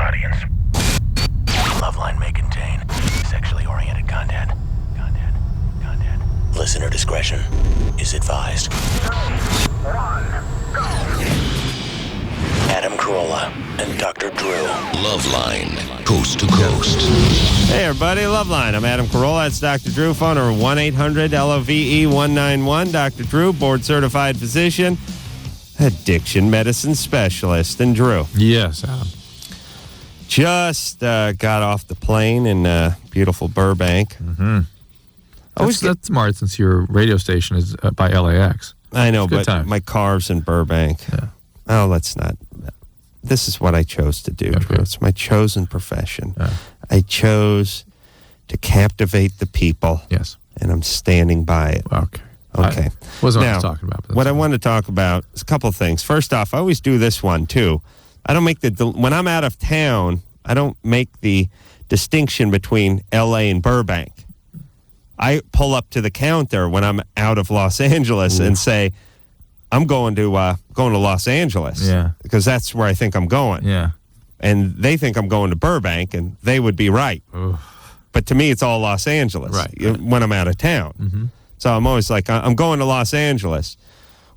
audience. LoveLine may contain sexually oriented content. Listener discretion is advised. 3, 1, go. Adam Carolla and Dr. Drew. LoveLine, coast to coast. Hey, everybody, LoveLine. I'm Adam Carolla. That's Dr. Drew. Phone number 1-800-LOVE-191. Dr. Drew, board-certified physician, addiction medicine specialist. And Drew. Yes, Adam. Just got off the plane in beautiful Burbank. Mm-hmm. That's smart since your radio station is by LAX. I know, but time. my car's in Burbank. Yeah. Oh, let's not. This is what I chose to do, Drew. It's my chosen profession. Yeah. I chose to captivate the people. Yes. And I'm standing by it. Okay. Okay. Wasn't what I now, was talking about. What I want to talk about is a couple of things. First off, I always do this one, too. I don't make when I'm out of town, I don't make the distinction between L.A. and Burbank. I pull up to the counter when I'm out of Los Angeles and say, I'm going to Los Angeles. Yeah. Because that's where I think I'm going. Yeah. And they think I'm going to Burbank, and they would be right. Oof. But to me, it's all Los Angeles when I'm out of town. Mm-hmm. So I'm always like, I'm going to Los Angeles.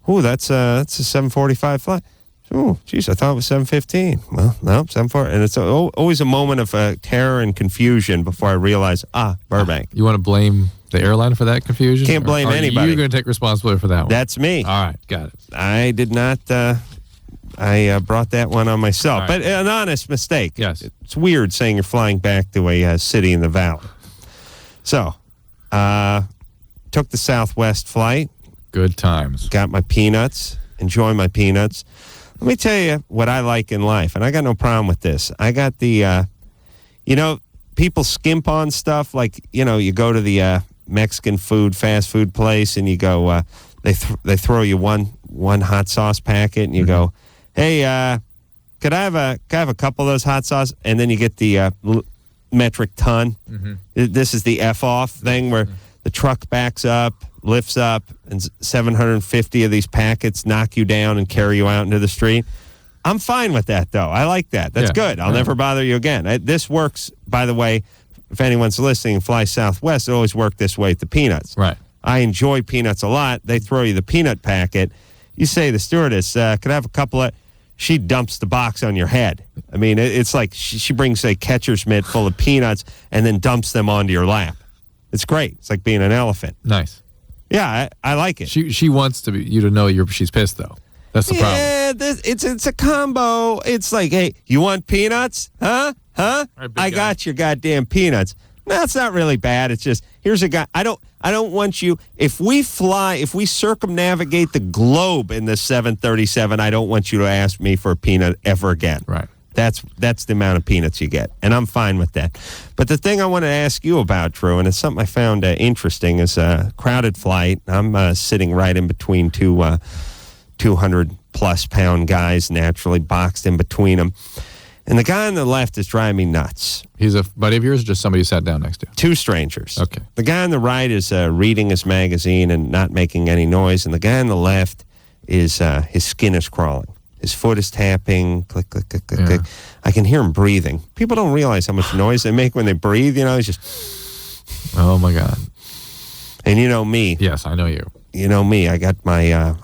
Ooh, that's a 7:45 flight. Oh, geez, I thought it was 7:15. Well, no, 7:40. And it's always a moment of terror and confusion before I realize, Burbank. You want to blame the airline for that confusion? Can't blame anybody. You're going to take responsibility for that one. That's me. All right, got it. I did not. I brought that one on myself. Right. But an honest mistake. Yes. It's weird saying you're flying back to a city in the valley. So, took the Southwest flight. Good times. Got my peanuts. Enjoy my peanuts. Let me tell you what I like in life, and I got no problem with this. I got the, people skimp on stuff like, you go to the Mexican fast food place, and you go, they throw you one hot sauce packet, and you go, hey, could I have a couple of those hot sauce? And then you get the metric ton. Mm-hmm. This is the F-off thing where the truck backs up, lifts up, and 750 of these packets knock you down and carry you out into the street. I'm fine with that, though. I like that. That's good. I'll never bother you again. This works, by the way, if anyone's listening and fly Southwest, it always worked this way at the peanuts. Right. I enjoy peanuts a lot. They throw you the peanut packet. You say to the stewardess, could I have a couple of... She dumps the box on your head. I mean, it's like she brings a catcher's mitt full of peanuts and then dumps them onto your lap. It's great. It's like being an elephant. Nice. Yeah, I like it. She wants you to know she's pissed, though. That's the problem. Yeah, it's a combo. It's like, hey, you want peanuts? Huh? Right, I got your goddamn peanuts. No, it's not really bad. It's just, here's a guy. I don't want you, if we circumnavigate the globe in the 737, I don't want you to ask me for a peanut ever again. Right. That's the amount of peanuts you get, and I'm fine with that. But the thing I want to ask you about, Drew, and it's something I found interesting, is a crowded flight. I'm sitting right in between two 200-plus pound guys, naturally boxed in between them. And the guy on the left is driving me nuts. He's a buddy of yours or just somebody you sat down next to? Two strangers. Okay. The guy on the right is reading his magazine and not making any noise, and the guy on the left is his skin is crawling. His foot is tapping, click, click, click, click, click. I can hear him breathing. People don't realize how much noise they make when they breathe. He's just... Oh, my God. And you know me. Yes, I know you. You know me. I got my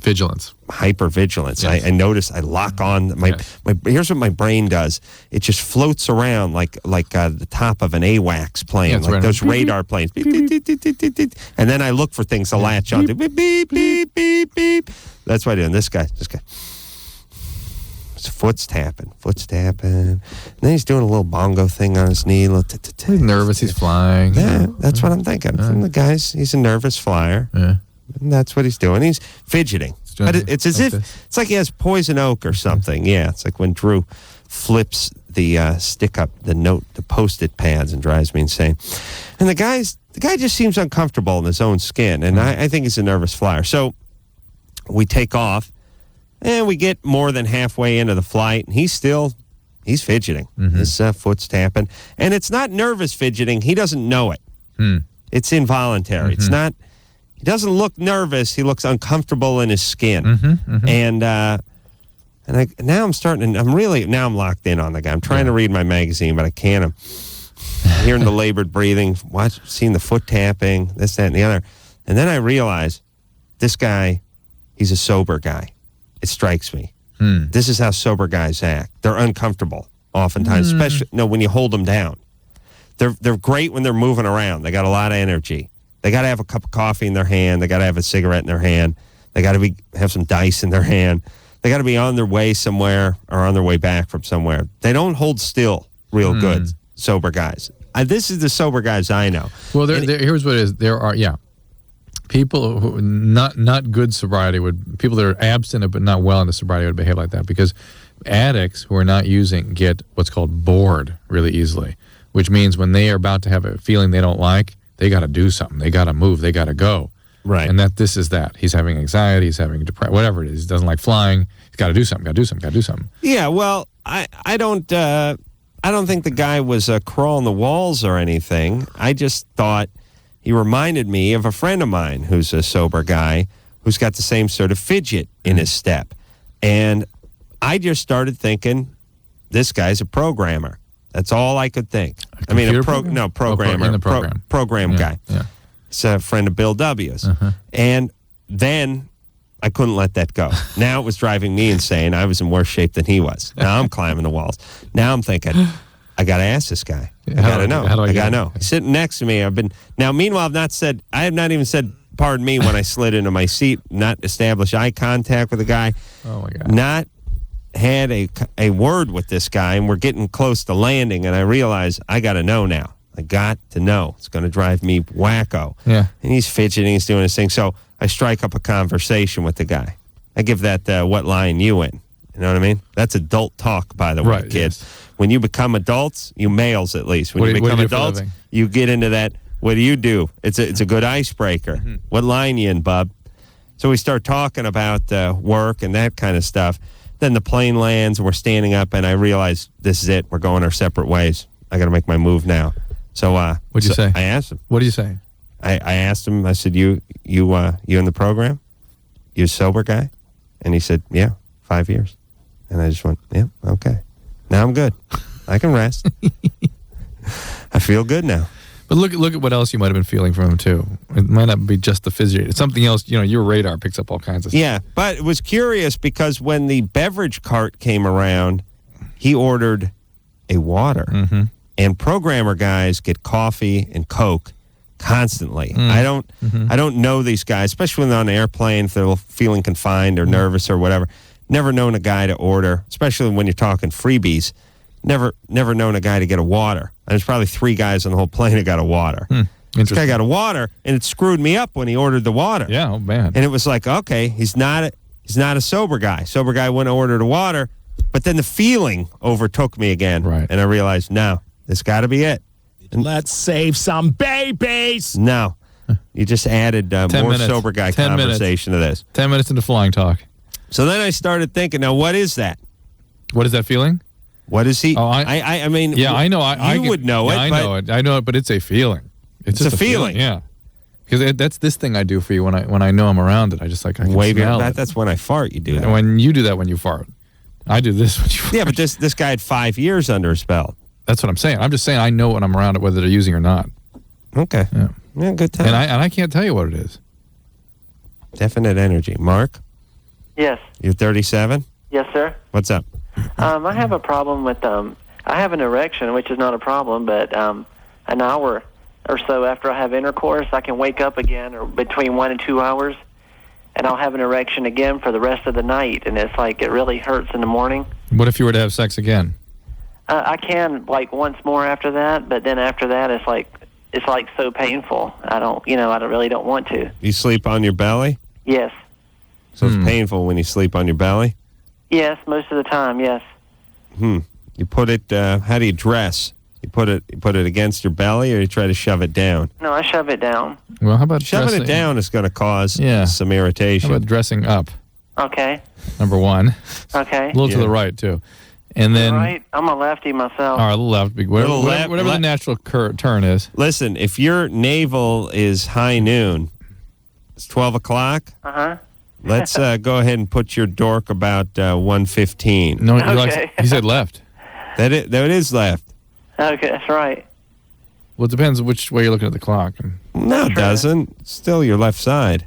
vigilance. Hypervigilance. Yes. I notice I lock on my here's what my brain does. It just floats around like the top of an AWACS plane, like those radar planes. Beep, beep, beep, beep, beep, beep, beep. And then I look for things to latch onto. Beep, beep, beep, beep, beep. That's what I do. And this guy. His foot's tapping. And then he's doing a little bongo thing on his knee. He's nervous. He's flying. Yeah, that's what I'm thinking. From the guys, he's a nervous flyer. Yeah. And that's what he's doing. He's fidgeting. But it's as if it's like he has poison oak or something. Yeah, it's like when Drew flips the stick up the Post-it pads and drives me insane. And the guy just seems uncomfortable in his own skin, and I think he's a nervous flyer. So we take off, and we get more than halfway into the flight, and he's fidgeting. Mm-hmm. His foot's tapping, and it's not nervous fidgeting. He doesn't know it. It's involuntary. Mm-hmm. It's not. He doesn't look nervous. He looks uncomfortable in his skin. And And now I'm locked in on the guy. I'm trying to read my magazine, but I can't. I'm hearing the labored breathing, seeing the foot tapping, this, that, and the other. And then I realize this guy, he's a sober guy. It strikes me. This is how sober guys act. They're uncomfortable oftentimes, especially when you hold them down. They're great when they're moving around. They got a lot of energy. They got to have a cup of coffee in their hand. They got to have a cigarette in their hand. They got to have some dice in their hand. They got to be on their way somewhere or on their way back from somewhere. They don't hold still real good, sober guys. This is the sober guys I know. Well, here's what it is. There are, people who not good sobriety people that are abstinent but not well into sobriety would behave like that, because addicts who are not using get what's called bored really easily, which means when they are about to have a feeling they don't like, they got to do something. They got to move. They got to go. Right. And this is that. He's having anxiety. He's having depression. Whatever it is. He doesn't like flying. He's got to do something. Got to do something. Got to do something. Yeah. Well, I don't think the guy was crawling the walls or anything. I just thought he reminded me of a friend of mine who's a sober guy who's got the same sort of fidget in his step. And I just started thinking, this guy's a programmer. That's all I could think. Programmer. Programmer. In the program. Program guy. Yeah. It's a friend of Bill W's. And then I couldn't let that go. Now it was driving me insane. I was in worse shape than he was. Now I'm climbing the walls. Now I'm thinking, I got to ask this guy. I got to know. I got to know. He's sitting next to me. Meanwhile, I have not even said, pardon me, when I slid into my seat, not established eye contact with the guy. Oh, my God. Not had a word with this guy, and we're getting close to landing, and I realize I got to know now. I got to know. It's going to drive me wacko. Yeah. And he's fidgeting. He's doing his thing. So I strike up a conversation with the guy. I give that what line you in. You know what I mean? That's adult talk, by the way, kids. Yes. When you become adults, you males at least. When you become adults, you get into that, what do you do? It's a good icebreaker. What line you in, bub? So we start talking about work and that kind of stuff. Then the plane lands, and we're standing up, and I realize this is it. We're going our separate ways. I got to make my move now. So what'd you say? I asked him. What did you say? I asked him. I said, "You in the program? You a sober guy?" And he said, "Yeah, 5 years." And I just went, "Yeah, okay. Now I'm good. I can rest. I feel good now." But look at what else you might have been feeling from him too. It might not be just the physio. It's something else. Your radar picks up all kinds of stuff. Yeah, but it was curious because when the beverage cart came around, he ordered a water. And programmer guys get coffee and Coke constantly. I don't know these guys, especially when they're on an airplane, if they're feeling confined or nervous or whatever. Never known a guy to order, especially when you're talking freebies. Never known a guy to get a water. And there's probably 3 guys on the whole plane that got a water. This guy got a water, and it screwed me up when he ordered the water. Yeah, oh man. And it was like, okay, he's not a sober guy. Sober guy wouldn't have ordered a water, but then the feeling overtook me again. Right. And I realized, no, this got to be it. Let's save some babies. No. You just added more minutes. sober guy 10 conversation to this. 10 minutes into flying talk. So then I started thinking, now what is that? What is that feeling? What is he? Oh, I mean, yeah, I know. You would know it. I know it. I know it, but it's a feeling. It's just a feeling. Yeah. Because that's this thing I do for you when I know I'm around it. I just I can wave smell it. it. That's when I fart. You do that. And when you do that when you fart. I do this when you fart. Yeah, but this guy had 5 years under his belt. That's what I'm saying. I'm just saying I know when I'm around it, whether they're using or not. Okay. Yeah, good time. And I can't tell you what it is. Definite energy. Mark? Yes. You're 37? Yes, sir. What's up? I have a problem with, I have an erection, which is not a problem, but an hour or so after I have intercourse, I can wake up again, or between 1 and 2 hours, and I'll have an erection again for the rest of the night, and it's like it really hurts in the morning. What if you were to have sex again? I can, like, once more after that, but then after that, it's like so painful. I really don't want to. You sleep on your belly? Yes. So it's painful when you sleep on your belly? Yes, most of the time, yes. You put it, how do you dress? You put it against your belly, or you try to shove it down? No, I shove it down. Well, how about Shoving dressing? it down is going to cause some irritation. How about dressing up? Okay. Number one. Okay. A little to the right, too. And then... Right. I'm a lefty myself. All right, left. Whatever the natural turn is. Listen, if your navel is high noon, it's 12 o'clock. Uh-huh. Let's go ahead and put your dork about 1:15. No, Okay. he said left. That is left. Okay, that's right. Well, it depends which way you're looking at the clock. No, it true. doesn't. Still your left side.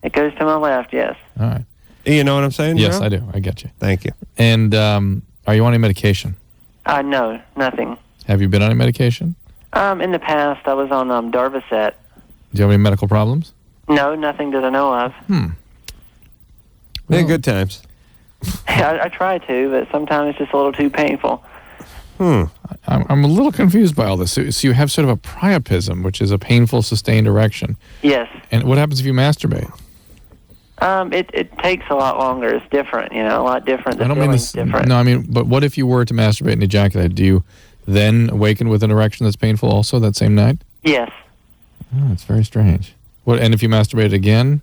It goes to my left, yes. All right. You know what I'm saying? Yes, Joe? I do. I get you. Thank you. And are you on any medication? No, nothing. Have you been on any medication? In the past, I was on Darvocet. Do you have any medical problems? No, nothing that I know of. Yeah, good times. I try to, but sometimes it's just a little too painful. I'm a little confused by all this. So you have sort of a priapism, which is a painful, sustained erection. Yes. And what happens if you masturbate? It takes a lot longer. It's different, a lot different. The feeling's different. No, I mean, but what if you were to masturbate and ejaculate? Do you then awaken with an erection that's painful also that same night? Yes. Oh, it's very strange. What? And if you masturbate again?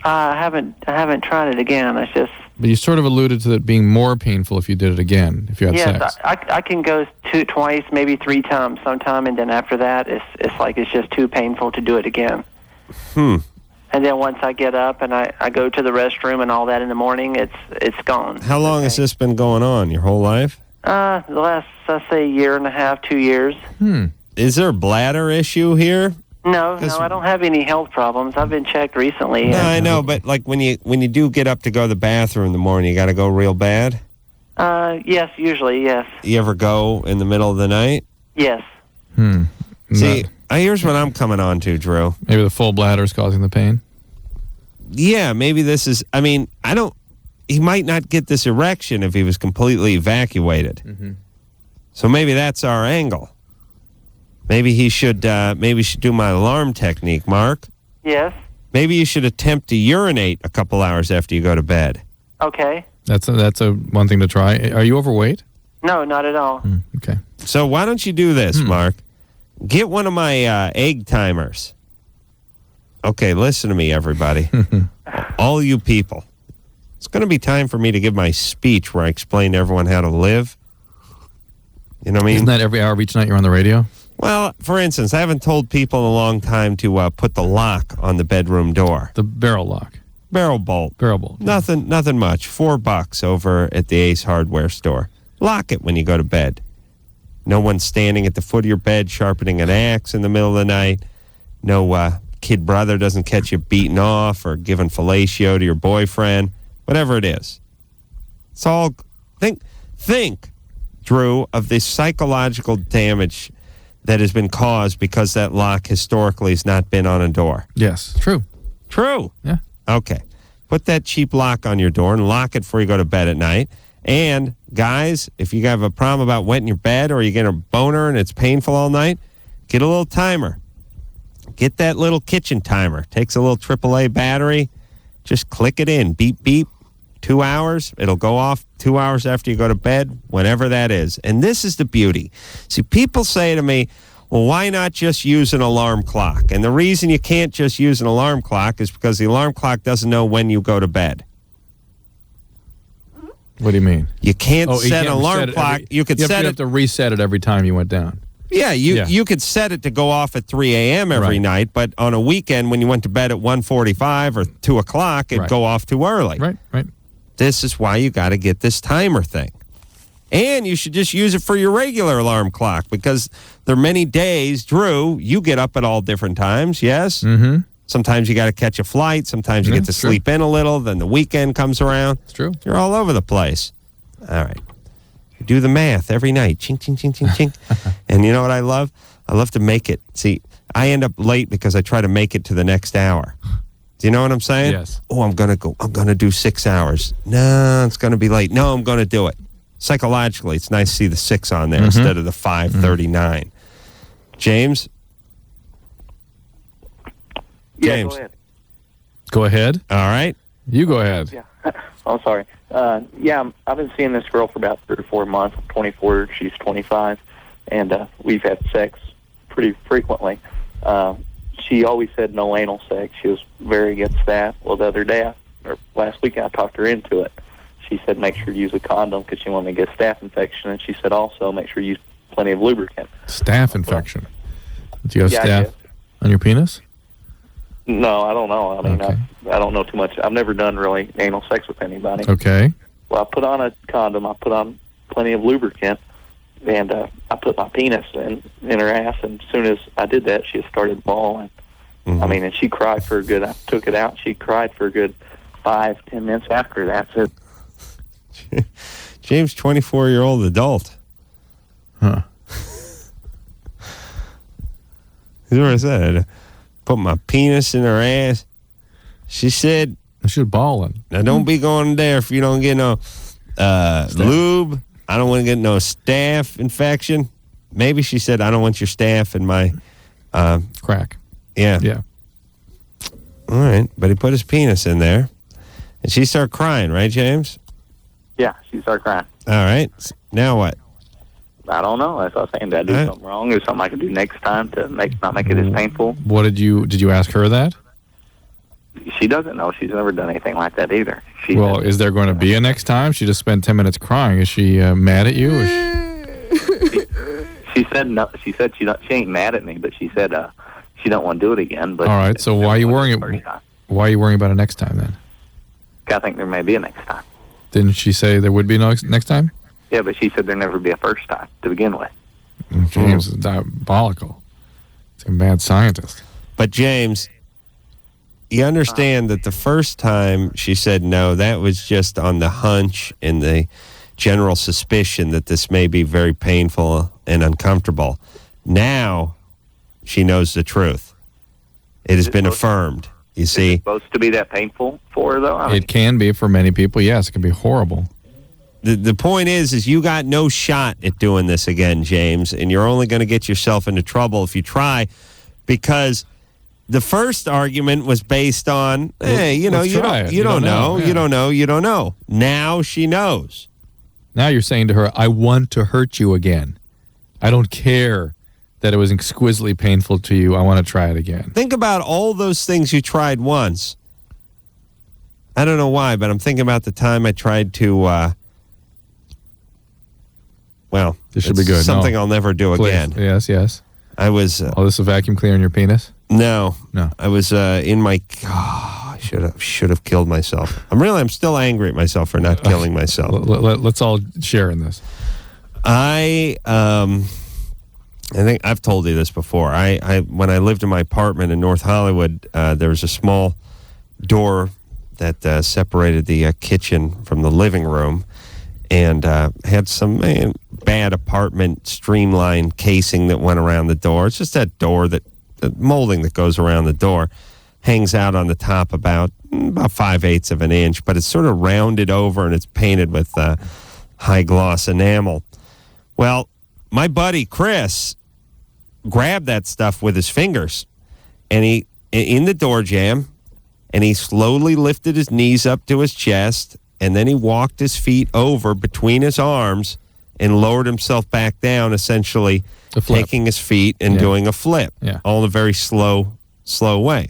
I haven't tried it again. It's just. But you sort of alluded to it being more painful if you did it again, if you had Yes, sex. I can go twice, maybe 3 times sometime, and then after that, it's just too painful to do it again. And then once I get up and I go to the restroom and all that in the morning, it's gone. How long has this been going on? Your whole life? The last, I say, year and a half, 2 years. Is there a bladder issue here? No, I don't have any health problems. I've been checked recently. No, I know, but like when you do get up to go to the bathroom in the morning, you got to go real bad? Yes, usually, yes. You ever go in the middle of the night? Yes. See, here's what I'm coming on to, Drew. Maybe the full bladder is causing the pain? Yeah, maybe this is, he might not get this erection if he was completely evacuated. So maybe that's our angle. Maybe he should do my alarm technique, Mark. Yes. Maybe you should attempt to urinate a couple hours after you go to bed. Okay. That's a one thing to try. Are you overweight? No, not at all. Okay. So why don't you do this, Mark? Get one of my egg timers. Okay, listen to me, everybody. All you people. It's going to be time for me to give my speech where I explain to everyone how to live. You know what I mean? Isn't that every hour of each night you're on the radio? Well, for instance, I haven't told people in a long time to put the lock on the bedroom door. The barrel lock. Barrel bolt. Barrel bolt. Nothing much. $4 over at the Ace Hardware store. Lock it when you go to bed. No one standing at the foot of your bed sharpening an axe in the middle of the night. No kid brother doesn't catch you beating off or giving fellatio to your boyfriend. Whatever it is. It's all... Think, Drew, of the psychological damage that has been caused because that lock historically has not been on a door. Yes. True. True. Yeah. Okay. Put that cheap lock on your door and lock it before you go to bed at night. And, guys, if you have a problem about wetting your bed or you get a boner and it's painful all night, get a little timer. Get that little kitchen timer. Takes a little AAA battery. Just click it in. Beep, beep. 2 hours. It'll go off 2 hours after you go to bed, whenever that is. And this is the beauty. See, people say to me, well, why not just use an alarm clock? And the reason you can't just use an alarm clock is because the alarm clock doesn't know when you go to bed. What do you mean? You can't set an alarm clock. You could set it. You have to reset it every time you went down. Yeah, you could set it to go off at 3 a.m. every night, but on a weekend when you went to bed at 1:45 or 2 o'clock, it'd go off too early. Right. This is why you got to get this timer thing. And you should just use it for your regular alarm clock because there are many days, Drew, you get up at all different times, yes? Mm-hmm. Sometimes you got to catch a flight. Sometimes you get to sleep in a little. Then the weekend comes around. It's true. You're all over the place. All right. You do the math every night. Ching, ching, ching, ching, ching. And you know what I love? I love to make it. See, I end up late because I try to make it to the next hour. Do you know what I'm saying? Yes. Oh, I'm going to do 6 hours. No, it's going to be late. No, I'm going to do it. Psychologically, it's nice to see the 6 on there instead of the 5:39. James? Yeah, James. go ahead. Go ahead. All right. You go ahead. Yeah. I'm sorry. I've been seeing this girl for about 3 or 4 months. I'm 24. She's 25. And we've had sex pretty frequently. She always said no anal sex. She was very against that. Well, the other day, or last week, I talked her into it. She said make sure to use a condom because she wanted to get staph infection. And she said also make sure you use plenty of lubricant. Staph infection. Do you have Yeah, staph on your penis? No, I don't know. I mean, Okay. I don't know too much. I've never done really anal sex with anybody. Okay. Well, I put on a condom. I put on plenty of lubricant, and I put my penis in her ass. And as soon as I did that, she started bawling. I mean, and she cried for a good. I took it out. She cried for a good 5-10 minutes after that. So James, 24-year-old adult. Huh. Here's what I said. Put my penis in her ass. She said, She was balling. now don't be going there if you don't get no lube. I don't want to get no staph infection. Maybe she said, I don't want your staph in my... Crack. Yeah. Yeah. All right. But he put his penis in there. And she started crying, right, James? yeah, she started crying. All right. Now what? I don't know. That's what I was saying. Did I do Huh? something wrong? Is there something I could do next time to not make it as painful? What did you ask her that? She doesn't know. She's never done anything like that either. She Well, is there going to be a next time? She just spent 10 minutes crying. Is she mad at you? Or She said no. She said she ain't mad at me, but she said she don't want to do it again. But All right, so why are you worrying? Why are you worrying about it next time then? I think there may be a next time. Didn't she say there would be no next time? Yeah, but she said there'd never be a first time to begin with. James is diabolical. He's a mad scientist. But James, you understand that the first time she said no, that was just on the hunch and the general suspicion that this may be very painful and uncomfortable. Now she knows the truth. It has been affirmed. You Is see, it supposed to be that painful for her, though? I mean, It can be for many people. Yes, it can be horrible. the point is you got no shot at doing this again, James, and you're only going to get yourself into trouble if you try, because the first argument was based on, hey, you know, let's you try don't, it. you don't know, yeah. you don't know, you don't know. Now she knows. Now you're saying to her, I want to hurt you again. I don't care that it was exquisitely painful to you. I want to try it again. Think about all those things you tried once. I don't know why, but I'm thinking about the time I tried to, well, This should be it's good. something No. I'll never do Please. again. Yes, yes. I was, Oh, this is a vacuum cleaner in your penis? no, No. I was in my, I should have killed myself. I'm still angry at myself for not killing myself. Let's all share in this. I think I've told you this before. I when I lived in my apartment in North Hollywood, there was a small door that separated the kitchen from the living room, and had some bad apartment streamline casing that went around the door. It's just that door the molding that goes around the door hangs out on the top about 5/8 of an inch, but it's sort of rounded over and it's painted with high gloss enamel. Well, my buddy Chris grabbed that stuff with his fingers, and he in the door jamb, and he slowly lifted his knees up to his chest, and then he walked his feet over between his arms and lowered himself back down, essentially A flip. taking his feet and Yeah. doing a flip, Yeah. all in a very slow way.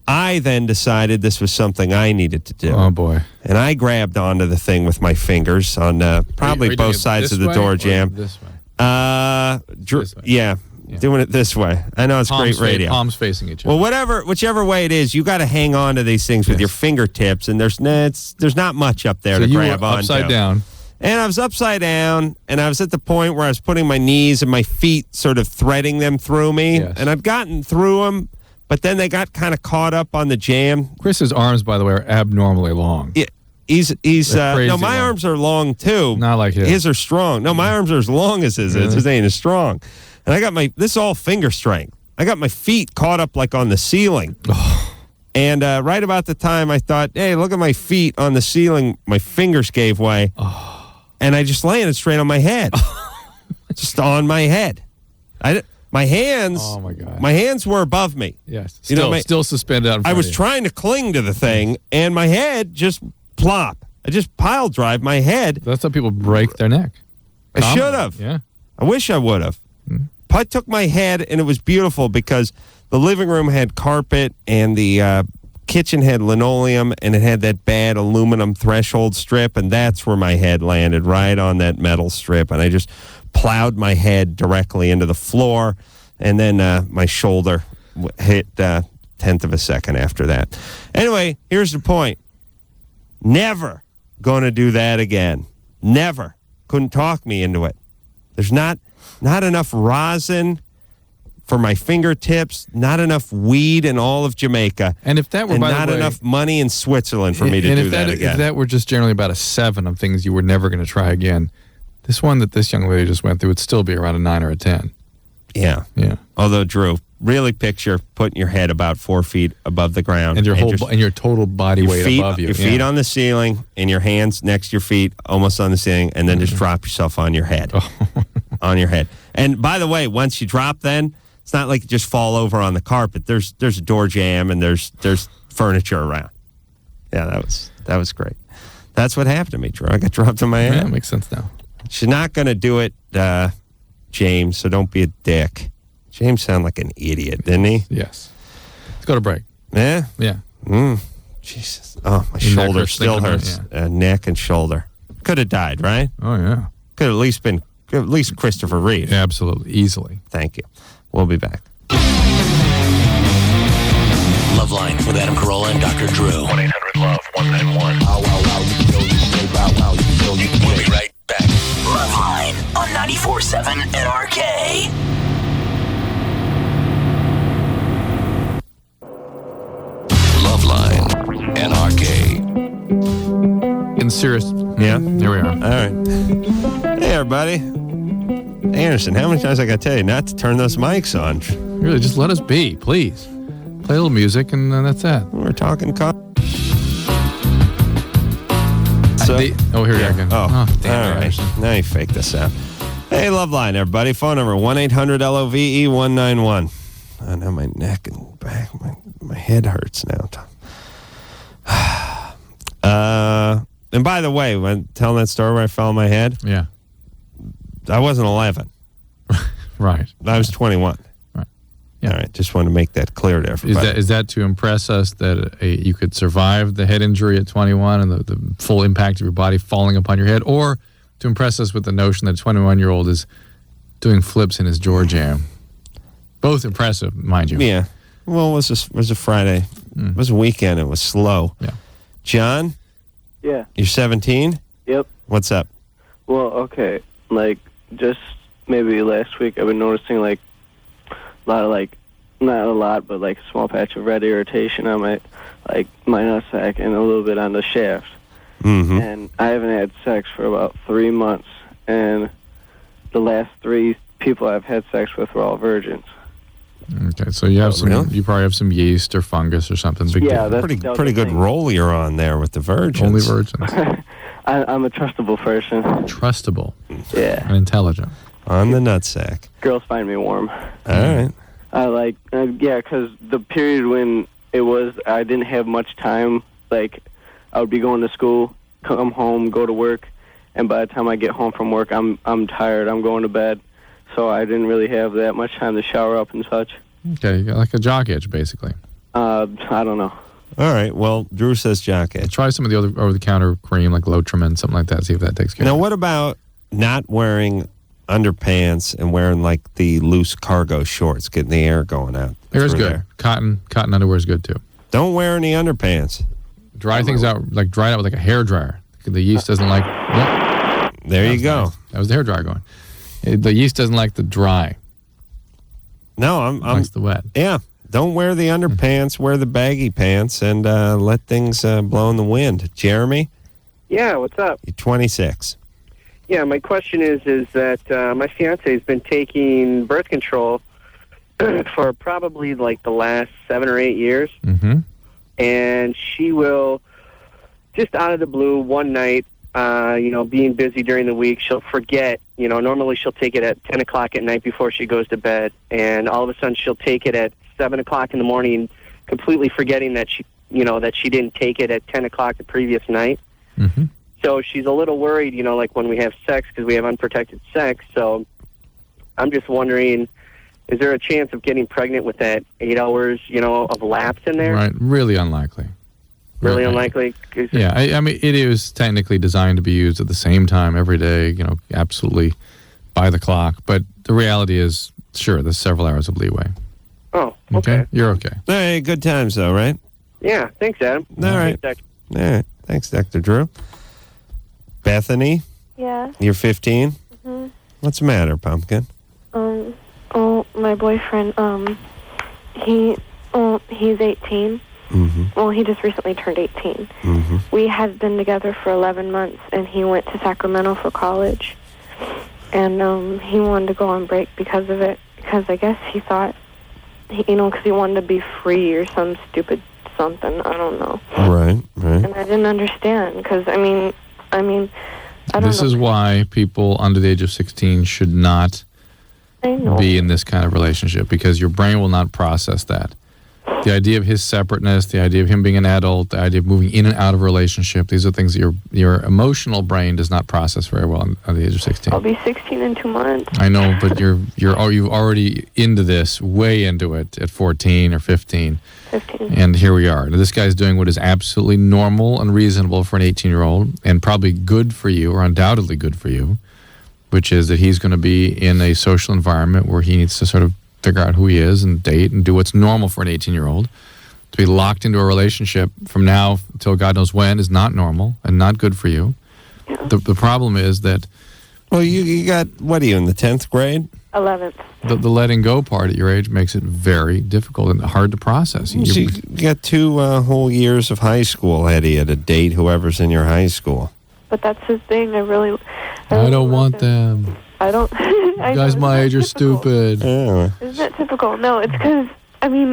I then decided this was something I needed to do. Oh, boy. And I grabbed onto the thing with my fingers on probably Are you doing both it sides this of the way door or jam. This way. This way. Yeah, doing it this way. I know it's great radio. Palms facing each other. Well, whichever way it is, you got to hang on to these things with Yes. your fingertips, and there's not much up there so to you were grab onto. upside down. And I was upside down, and I was at the point where I was putting my knees and my feet sort of threading them through me, Yes. and I've gotten through them, but then they got kind of caught up on the jam. Chris's arms, by the way, are abnormally long. Yeah, he's They're crazy no, my long. arms are long too. Not like his. His are strong. No, my arms are as long as his is. Really? His ain't as strong. And I got this is all finger strength. I got my feet caught up like on the ceiling. And right about the time I thought, hey, look at my feet on the ceiling, my fingers gave way. And I just landed straight on my head. Just on my head. My hands, Oh, my God. my hands were above me. Yes. You know, Still, my- still suspended out in front I was of you. trying to cling to the thing, and my head just plop. I just pile drive my head. That's how people break their neck. I Commonly. should have. Yeah. I wish I would have. I took my head, and it was beautiful because the living room had carpet, and the kitchen had linoleum, and it had that bad aluminum threshold strip, and that's where my head landed, right on that metal strip. And I just plowed my head directly into the floor, and then my shoulder hit tenth of a second after that. Anyway, here's the point. Never going to do that again. Never. Couldn't talk me into it. There's not enough rosin for my fingertips, not enough weed in all of Jamaica, And if that were, and by not the way, enough money in Switzerland for me to do that again. If that were just generally about a 7 of things you were never going to try again, this one that this young lady just went through would still be around a 9 or a 10. Yeah. Yeah. Although, Drew, really picture putting your head about 4 feet above the ground. And your whole just- and your total body your weight feet, above you. Your feet on the ceiling and your hands next to your feet, almost on the ceiling, and then just drop yourself on your head. On your head. And by the way, once you drop, then it's not like you just fall over on the carpet. There's a door jamb and there's furniture around. Yeah, that was great. That's what happened to me, Drew. I got dropped on my head. Yeah, that makes sense now. She's not going to do it, James. So don't be a dick. James sounded like an idiot, didn't he? Yes. Let's go to break. Yeah. Yeah. Jesus. Oh, my Your neck shoulder hurts still thinking about hurts. it, Neck and shoulder. Could have died, right? Oh, yeah. Could have at least Christopher Reeve. Absolutely. Easily. Thank you. We'll be back. LoveLine with Adam Carolla and Dr. Drew. 1-800-LOVE-191. We'll be right back. LoveLine on 94.7 NRK. LoveLine, NRK. In serious. Yeah? Here we are. All right. Hey, everybody. Anderson, how many times I got to tell you not to turn those mics on? Really, just let us be, please. Play a little music, and that's that. We're talking Here we are again. Oh, damn all it, right. Anderson. Now you fake this out. Hey, LoveLine, everybody. Phone number 1-800-LOVE-191. I know my neck and back, my head hurts now. And by the way, when telling that story where I fell on my head, Yeah. I wasn't 11. Right. I was 21. Right. Yeah. All right. Just want to make that clear to everybody. Is that to impress us that you could survive the head injury at 21 and the full impact of your body falling upon your head, or to impress us with the notion that a 21-year-old is doing flips in his jaw jam? Both impressive, mind you. Yeah. Well, it was a Friday. It was a weekend. It was slow. Yeah. John, Yeah. you're 17? Yep. What's up? Well, okay. Like, just maybe last week, I've been noticing, like, a lot of, like, not a lot, but, like, a small patch of red irritation on my nutsack and a little bit on the shaft. Mm-hmm. And I haven't had sex for about 3 months. And the last 3 people I've had sex with were all virgins. Okay, so you have really? you probably have some yeast or fungus or something. Big Yeah, deal. that was Pretty the good thing. roll you're on there with the virgins. Only virgins. I'm a trustable person. Trustable Yeah. and intelligent. On the nutsack. Girls find me warm. All right. Yeah, because the period when I didn't have much time. Like, I would be going to school, come home, go to work, and by the time I get home from work, I'm tired. I'm going to bed, so I didn't really have that much time to shower up and such. Okay, you got like a jock itch, basically. I don't know. All right. Well, Drew says jock itch. Try some of the other over-the-counter cream, like Lotrimin, something like that. See if that takes care Now, of it. what about not wearing underpants and wearing like the loose cargo shorts, getting the air going out? Air's through good. there? Cotton underwear is good too. Don't wear any underpants. Dry things out, like dry it out with like a hair dryer. The yeast doesn't like. Yep, There you go. nice. That was the hair dryer going. The yeast doesn't like the dry. No, It likes the wet. yeah. Don't wear the underpants. Wear the baggy pants and let things blow in the wind. Jeremy, Yeah, what's up? you're 26. Yeah, my question is that my fiance has been taking birth control for probably like the last 7 or 8 years, Mm-hmm. and she will just out of the blue one night, being busy during the week, she'll forget. Normally she'll take it at 10 o'clock at night before she goes to bed, and all of a sudden she'll take it at 7 o'clock in the morning, completely forgetting that she didn't take it at 10 o'clock the previous night. Mm-hmm. So she's a little worried, like when we have sex, because we have unprotected sex. So I'm just wondering, is there a chance of getting pregnant with that 8 hours, of lapse in there? Right. Really unlikely. Really unlikely? 'Cause- Yeah, I mean, it is technically designed to be used at the same time every day, absolutely by the clock. But the reality is, sure, there's several hours of leeway. Oh, okay. You're okay. Hey, good times though, right? Yeah, thanks, Adam. All right. Thanks, All right. Thanks, Dr. Drew. Bethany, Yeah. you're 15. What's the matter, Pumpkin? My boyfriend, he's 18. Well, he just recently turned 18. We had been together for 11 months, and he went to Sacramento for college. And he wanted to go on break because of it, because I guess he thought, because he wanted to be free or some stupid something. I don't know. Right. And I didn't understand, because, I don't know. This is why people under the age of 16 should not be in this kind of relationship, because your brain will not process that. The idea of his separateness, the idea of him being an adult, the idea of moving in and out of a relationship, these are things that your emotional brain does not process very well at the age of 16. I'll be 16 in 2 months. I know, but you've already into this, way into it at 14 or 15. 15. And here we are. Now, this guy's doing what is absolutely normal and reasonable for an 18-year-old, and probably good for you, or undoubtedly good for you, which is that he's going to be in a social environment where he needs to sort of figure out who he is and date and do what's normal for an 18-year-old. To be locked into a relationship from now until God knows when is not normal and not good for you. Yeah. The problem is that... Well, you got, what are you, in the 10th grade? 11th. The letting go part at your age makes it very difficult and hard to process. You got 2 whole years of high school ahead of you to date whoever's in your high school. But that's his thing. I don't want them. I don't. You guys my age are stupid. Yeah. Isn't that typical? No, it's because,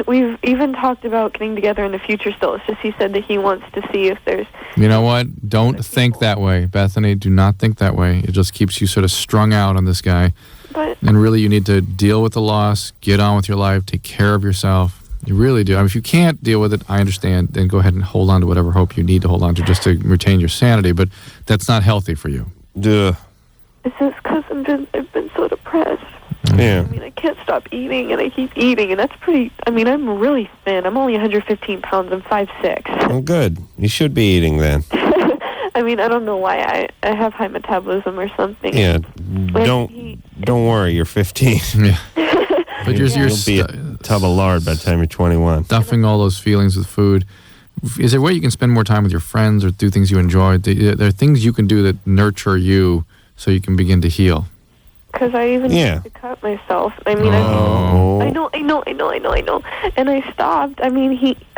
we've even talked about getting together in the future still. It's just he said that he wants to see if there's... You know what? Don't think that way, Bethany. Do not think that way. It just keeps you sort of strung out on this guy. But... And really, you need to deal with the loss, get on with your life, take care of yourself. You really do. If you can't deal with it, I understand. Then go ahead and hold on to whatever hope you need to hold on to just to retain your sanity. But that's not healthy for you. Duh. It's just because I've been so depressed. Yeah. I can't stop eating, and I keep eating, and that's pretty... I'm really thin. I'm only 115 pounds. I'm 5'6". Well, good. You should be eating then. I don't know why I have high metabolism or something. Yeah. Don't worry. You're 15. Yeah. But you'll be a tub of lard by the time you're 21. Stuffing all those feelings with food. Is there a way you can spend more time with your friends or do things you enjoy? There are things you can do that nurture you so you can begin to heal. Because I even tried to cut myself. I know. And I stopped. I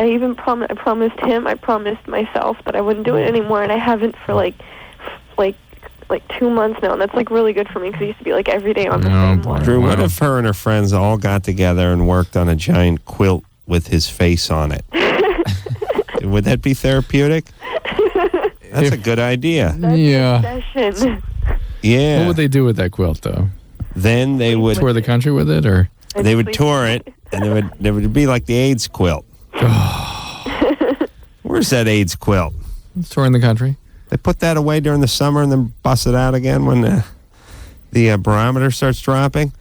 even promised him, I promised myself that I wouldn't do it anymore, and I haven't for like 2 months now, and that's really good for me because I used to be every day on the same one. Drew, what if her and her friends all got together and worked on a giant quilt with his face on it? Would that be therapeutic? That's a good idea. Yeah. Yeah. What would they do with that quilt, though? Then they would tour the country with it, or they would tour it, and there would be like the AIDS quilt. Where's that AIDS quilt? It's touring the country. They put that away during the summer and then bust it out again when the barometer starts dropping.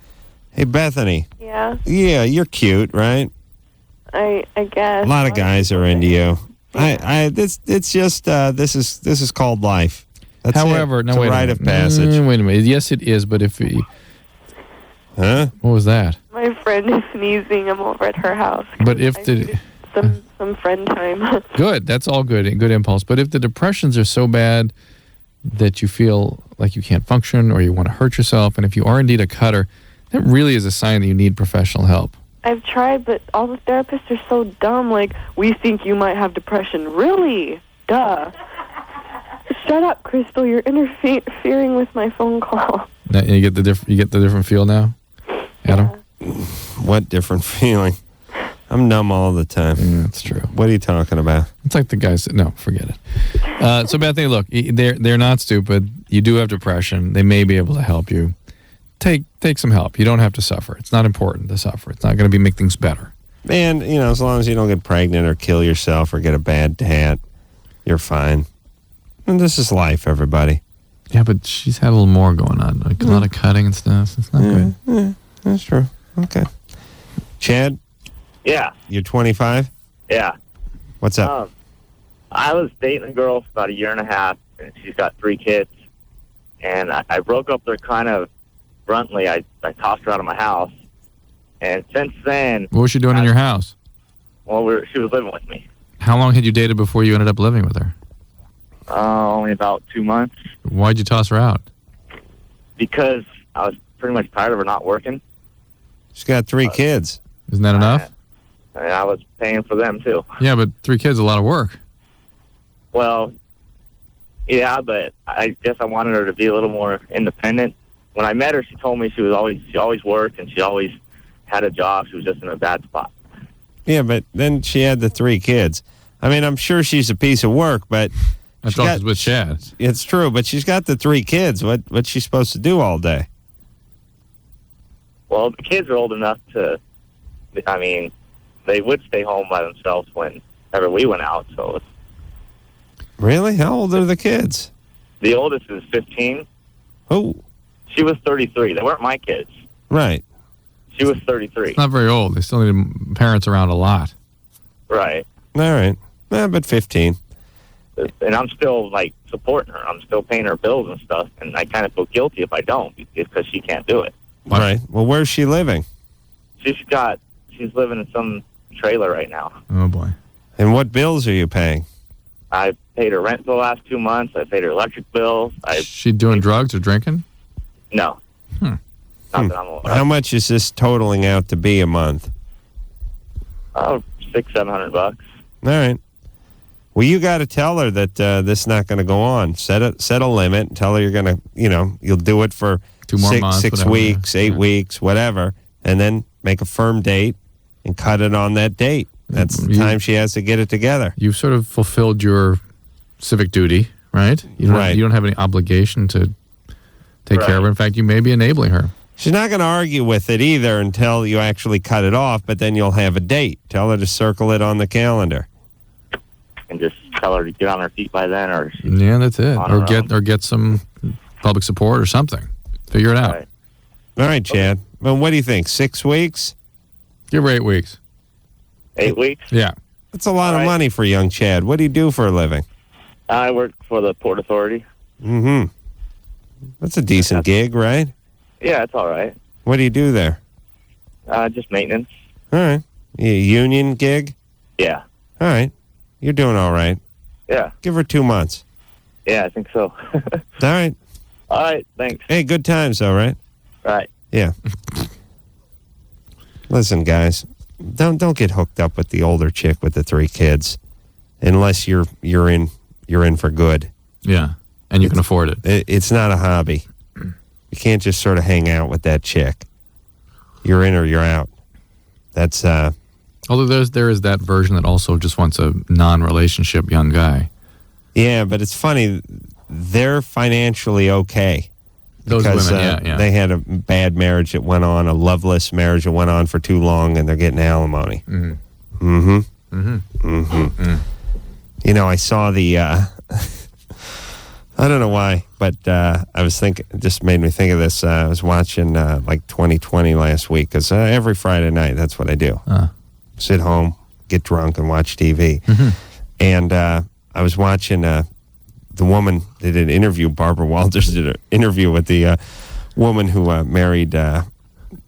Hey, Bethany. Yeah. Yeah, you're cute, right? I guess. A lot of guys are into you. This is called life. That's However, it's a rite of passage. Wait a minute. Yes, it is, but if... Huh? What was that? My friend is sneezing. I'm over at her house. But if some friend time. Good. That's all good. Good impulse. But if the depressions are so bad that you feel like you can't function or you want to hurt yourself, and if you are indeed a cutter, that really is a sign that you need professional help. I've tried, but all the therapists are so dumb. We think you might have depression. Really? Duh. Shut up, Crystal. You're interfering with my phone call. Now, you get the different feel now, Adam? Yeah. What different feeling? I'm numb all the time. Yeah, that's true. What are you talking about? It's like the guys that... No, forget it. So, Bethany, look, they're not stupid. You do have depression. They may be able to help you. Take some help. You don't have to suffer. It's not important to suffer. It's not going to make things better. And, as long as you don't get pregnant or kill yourself or get a bad tat, you're fine. And this is life, everybody. Yeah, but she's had a little more going on. A lot of cutting and stuff. It's not good. Yeah, that's true. Okay. Chad? Yeah. You're 25? Yeah. What's up? I was dating a girl for about a year and a half, and she's got 3 kids. And I broke up with her kind of bluntly. I tossed her out of my house. And since then, What was she doing in your house? well, she was living with me. How long had you dated before you ended up living with her? Only about 2 months. Why'd you toss her out? Because I was pretty much tired of her not working. She's got 3 kids. Isn't that enough? And I was paying for them, too. Yeah, but 3 kids is a lot of work. Well, yeah, but I guess I wanted her to be a little more independent. When I met her, she told me she always worked and she always had a job. She was just in a bad spot. Yeah, but then she had the 3 kids. I mean, I'm sure she's a piece of work, but I thought it was with Chad. It's true, but she's got the 3 kids. What's she supposed to do all day? Well, the kids are old enough to, I mean, they would stay home by themselves whenever we went out. So Really? How old are the kids? the oldest is 15. Oh, She was 33. They weren't my kids. right. She was 33. It's not very old. They still need parents around a lot. Right. All right. But 15. And I'm still, like, supporting her. I'm still paying her bills and stuff. And I kind of feel guilty if I don't because she can't do it. All right. Well, where's she living? She's living in some trailer right now. Oh, boy. And what bills are you paying? I paid her rent for the last 2 months. I paid her electric bills. She doing drugs or drinking? No. Not that I'm aware How of. much is this totaling out to be a month? $600-700. All right. Well, you got to tell her that this is not going to go on. Set a limit. Tell her you're going to, you'll do it for 2 more months, 6 whatever. weeks, 8 weeks, whatever, and then make a firm date and cut it on that date. That's the time she has to get it together. You've sort of fulfilled your civic duty, right? Right. You don't have any obligation to take care of her. In fact, you may be enabling her. She's not going to argue with it either until you actually cut it off, but then you'll have a date. Tell her to circle it on the calendar. And just tell her to get on her feet by then, or Yeah, that's it. On her Or get some public support or something. Figure it out. Right. All right, Chad. Well, what do you think? 6 weeks? Give her 8 weeks. 8 weeks. Yeah. That's a lot of All right. money for young Chad. What do you do for a living? I work for the Port Authority. Mm-hmm. That's a decent gig, right? Yeah, it's all right. What do you do there? Just maintenance. All right. Union gig? Yeah. All right. You're doing all right. Yeah. Give her 2 months. Yeah, I think so. All right. All right. Thanks. Hey, good times, though, right? All right. Yeah. Listen, guys, don't get hooked up with the older chick with the 3 kids, unless you're in for good. Yeah. And you can afford it. It's not a hobby. You can't just sort of hang out with that chick. You're in or you're out. That's Although there is that version that also just wants a non-relationship young guy. yeah, but it's funny. They're financially okay. Those Because women, yeah. they had a bad marriage that went on, a loveless marriage that went on for too long, and they're getting alimony. Mm-hmm. I saw the, I don't know why, but I was thinking, it just made me think of this. I was watching like 2020 last week, because every Friday night, that's what I do. Sit home, get drunk, and watch TV. And I was watching the woman that did an interview, Barbara Walters did an interview with the woman who married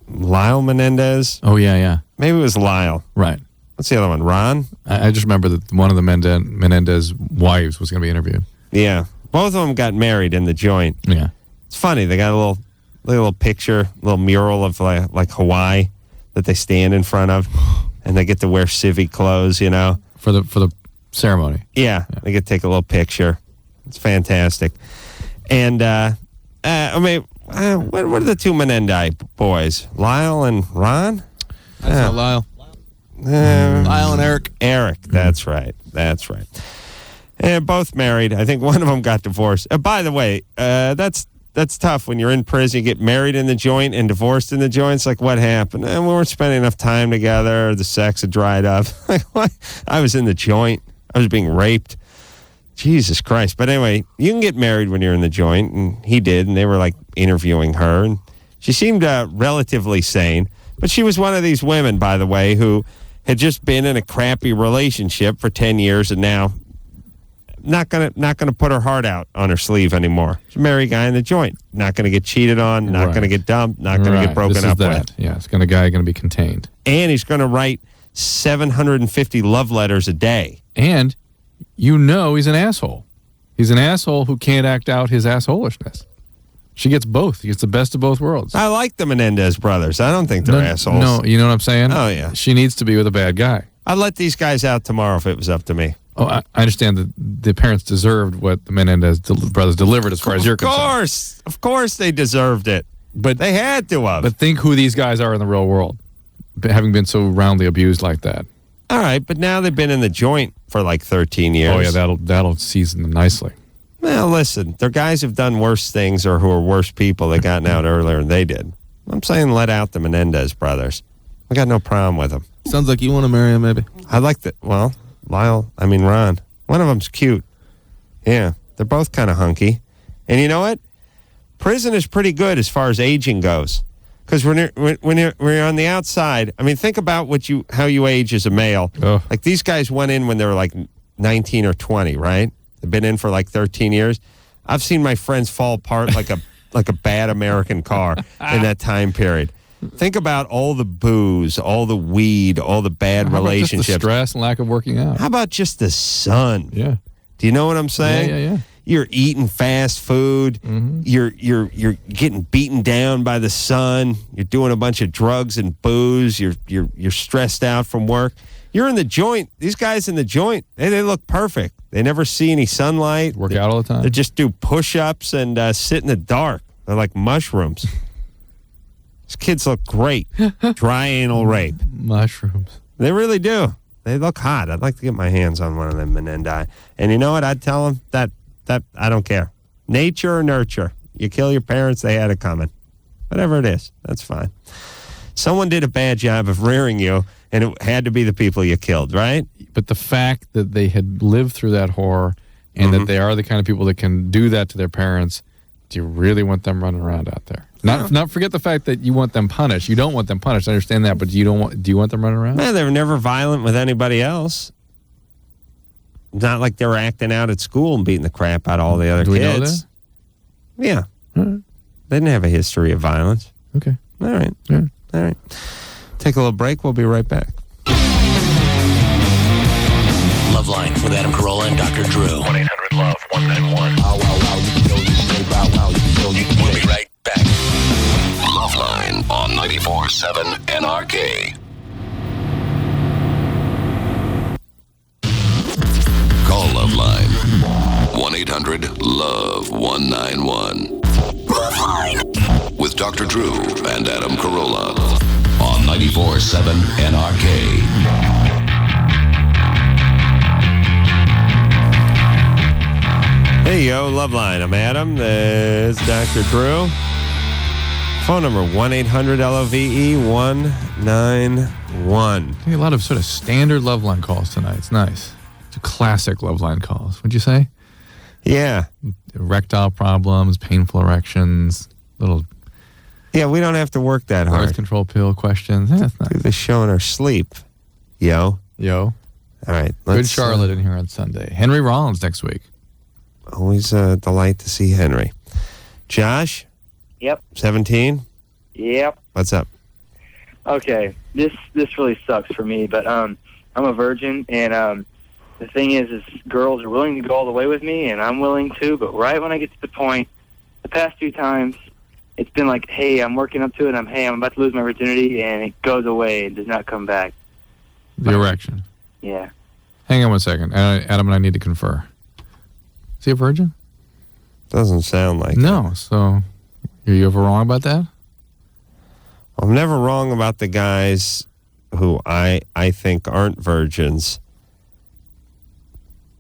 Lyle Menendez. Oh, yeah. Maybe it was Lyle. Right. What's the other one? Ron? I just remember that one of the Menendez wives was going to be interviewed. Yeah. Both of them got married in the joint. Yeah. It's funny. They got a little picture, little mural of like Hawaii that they stand in front of, and they get to wear civvy clothes, For the ceremony. Yeah. They get to take a little picture. It's fantastic. And, what are the 2 Menendez boys? Lyle and Ron? That's not Lyle. Lyle and Eric. Eric, that's right. And both married. I think one of them got divorced. By the way, that's tough when you're in prison. You get married in the joint and divorced in the joint. It's like, what happened? We weren't spending enough time together. The sex had dried up. Like, what? I was in the joint. I was being raped. Jesus Christ. But anyway, you can get married when you're in the joint, and he did, and they were like interviewing her, and she seemed relatively sane. But she was one of these women, by the way, who had just been in a crappy relationship for 10 years and now not gonna put her heart out on her sleeve anymore. She's a married guy in the joint. Not gonna get cheated on. Not gonna get dumped. Not gonna get broken up with. Yeah, it's guy gonna be contained. And he's gonna write 750 love letters a day. And he's an asshole. He's an asshole who can't act out his assholishness. She gets both. He gets the best of both worlds. I like the Menendez brothers. I don't think they're assholes. No, you know what I'm saying? Oh, yeah. She needs to be with a bad guy. I'd let these guys out tomorrow if it was up to me. Oh, I understand that the parents deserved what the Menendez brothers delivered as far as you're concerned. Of course they deserved it. But they had to have. But think who these guys are in the real world, having been so roundly abused like that. All right, but now they've been in the joint for like 13 years. Oh, yeah, that'll season them nicely. Well, listen, their guys have done worse things or who are worse people that gotten out earlier than they did. I'm saying let out the Menendez brothers. I got no problem with them. Sounds like you want to marry him, maybe. I like that. Well, Ron. One of them's cute. Yeah, they're both kind of hunky. And you know what? Prison is pretty good as far as aging goes. Because when you're on the outside, I mean, think about how you age as a male. Oh. Like these guys went in when they were like 19 or 20, right? They've been in for like 13 years. I've seen my friends fall apart like a bad American car in that time period. Think about all the booze, all the weed, all the bad relationships. Just the stress and lack of working out. How about just the sun? Yeah. Do you know what I'm saying? Yeah. You're eating fast food. Mm-hmm. You're getting beaten down by the sun. You're doing a bunch of drugs and booze. You're stressed out from work. You're in the joint. These guys in the joint, they look perfect. They never see any sunlight. Work out all the time. They just do push-ups and sit in the dark. They're like mushrooms. These kids look great. Dry anal rape. Mushrooms. They really do. They look hot. I'd like to get my hands on one of them Menendez. And you know what? I'd tell them that I don't care. Nature or nurture. You kill your parents, they had it coming. Whatever it is, that's fine. Someone did a bad job of rearing you, and it had to be the people you killed, right? But the fact that they had lived through that horror and that they are the kind of people that can do that to their parents, do you really want them running around out there? Not forget the fact that you want them punished. You don't want them punished. I understand that, but do you want them running around? Man, they were never violent with anybody else. It's not like they were acting out at school and beating the crap out of all the other Do we kids. know that? Yeah. Right. They didn't have a history of violence. Okay. All right. Yeah. All right. Take a little break. We'll be right back. LoveLine with Adam Carolla and Dr. Drew. 1-800-LOVE-191. We'll be right back. LoveLine on 94.7 NRK. Call LoveLine. 1-800-LOVE-191. LoveLine. With Dr. Drew and Adam Carolla on 94.7 NRK. Hey, yo, LoveLine. I'm Adam. There's Dr. Drew. Phone number 1-800-LOVE-191. I think a lot of sort of standard LoveLine calls tonight. It's nice. It's a classic LoveLine calls. Would you say? Yeah. Erectile problems, painful erections, little Yeah, we don't have to work that birth hard. control pill questions. Yeah, that's nice. Do the show in our sleep. Yo. Yo. All right. Good Charlotte in here on Sunday. Henry Rollins next week. Always a delight to see Henry. Josh? Yep. 17? Yep. What's up? Okay. This really sucks for me, but I'm a virgin, and the thing is girls are willing to go all the way with me, and I'm willing to, but right when I get to the point, the past few times, it's been like, hey, I'm working up to it, I'm about to lose my virginity, and it goes away and does not come back. The erection. Yeah. Hang on one second. Adam and I need to confer. Is he a virgin? Doesn't sound like No. So, are you ever wrong about that? I'm never wrong about the guys who I think aren't virgins.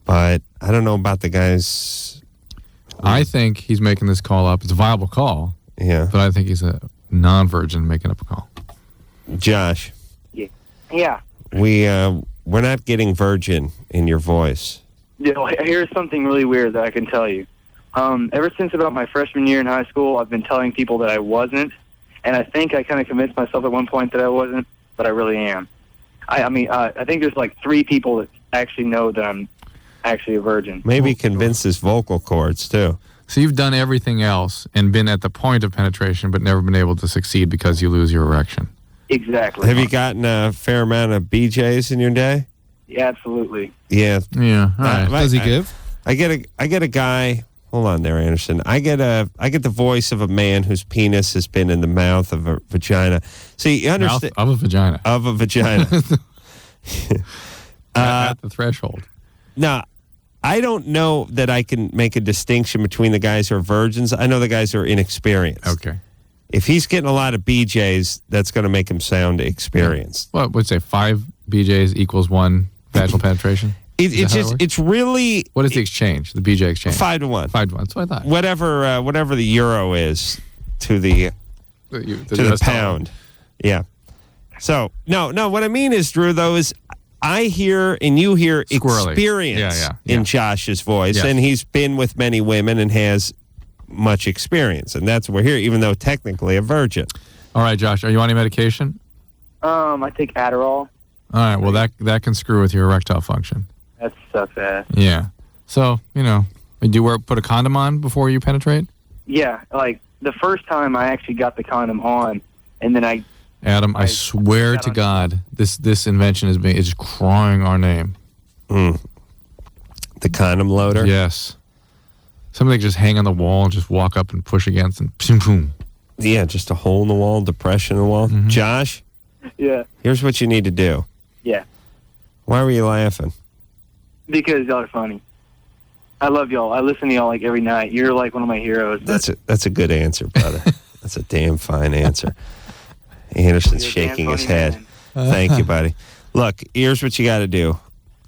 But I don't know about the guys. I think he's making this call up. It's a viable call. Yeah. But I think he's a non-virgin making up a call. Josh. Yeah. We're not getting virgin in your voice. You know, here's something really weird that I can tell you. Ever since about my freshman year in high school, I've been telling people that I wasn't, and I think I kind of convinced myself at one point that I wasn't, but I really am. I mean, I think there's like 3 people that actually know that I'm actually a virgin. Maybe convince his vocal cords, too. So you've done everything else and been at the point of penetration, but never been able to succeed because you lose your erection. Exactly. Have you gotten a fair amount of BJs in your day? Yeah, absolutely. Yeah. Yeah. All right. Does he give? I get a guy. Hold on there, Anderson. I get the voice of a man whose penis has been in the mouth of a vagina. See, you understand? Mouth of a vagina. Of a vagina. At the threshold. Now, I don't know that I can make a distinction between the guys who are virgins. I know the guys who are inexperienced. Okay. If he's getting a lot of BJs, that's going to make him sound experienced. What would say 5 BJs equals 1 vaginal penetration? It's really. What is the exchange? The BJ exchange? 5 to 1. 5 to 1. That's what I thought. Whatever the euro is to the pound. Yeah. So no. What I mean is, Drew, though, is I hear and you hear Squirrely. experience Yeah. in Josh's voice, Yes. and he's been with many women and has much experience, and that's what we're here, even though technically a virgin. All right, Josh, are you on any medication? I take Adderall. All right, well, that can screw with your erectile function. That sucks ass. Yeah. So, do you put a condom on before you penetrate? Yeah, like the first time I actually got the condom on, and then Adam, I swear to God, this invention is crying our name. The condom loader? Yes. Something just hang on the wall and just walk up and push against and boom. Yeah, just a hole in the wall, depression in the wall. Mm-hmm. Josh, yeah, here's what you need to do. yeah, Why were you laughing? because y'all are funny. I love y'all. I listen to y'all like every night. You're like one of my heroes. That's a good answer, brother. That's a damn fine answer. Anderson's shaking his head. Thank you, buddy. Look, here's what you got to do.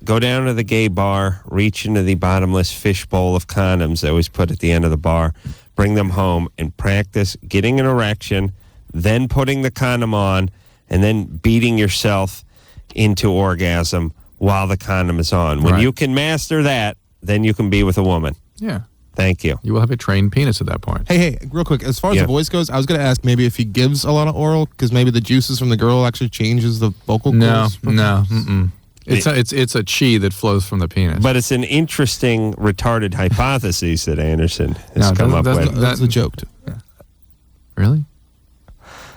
Go down to the gay bar, reach into the bottomless fish bowl of condoms they always put at the end of the bar, bring them home, and practice getting an erection, then putting the condom on, and then beating yourself into orgasm while the condom is on. When you can master that, then you can be with a woman. Yeah. Thank you. You will have a trained penis at that point. Hey, real quick, as far as the voice goes, I was going to ask maybe if he gives a lot of oral, because maybe the juices from the girl actually changes the vocal cords. No. It's a chi that flows from the penis. But it's an interesting, retarded hypothesis that Anderson has come up with. That's a joke, too. Yeah. Really?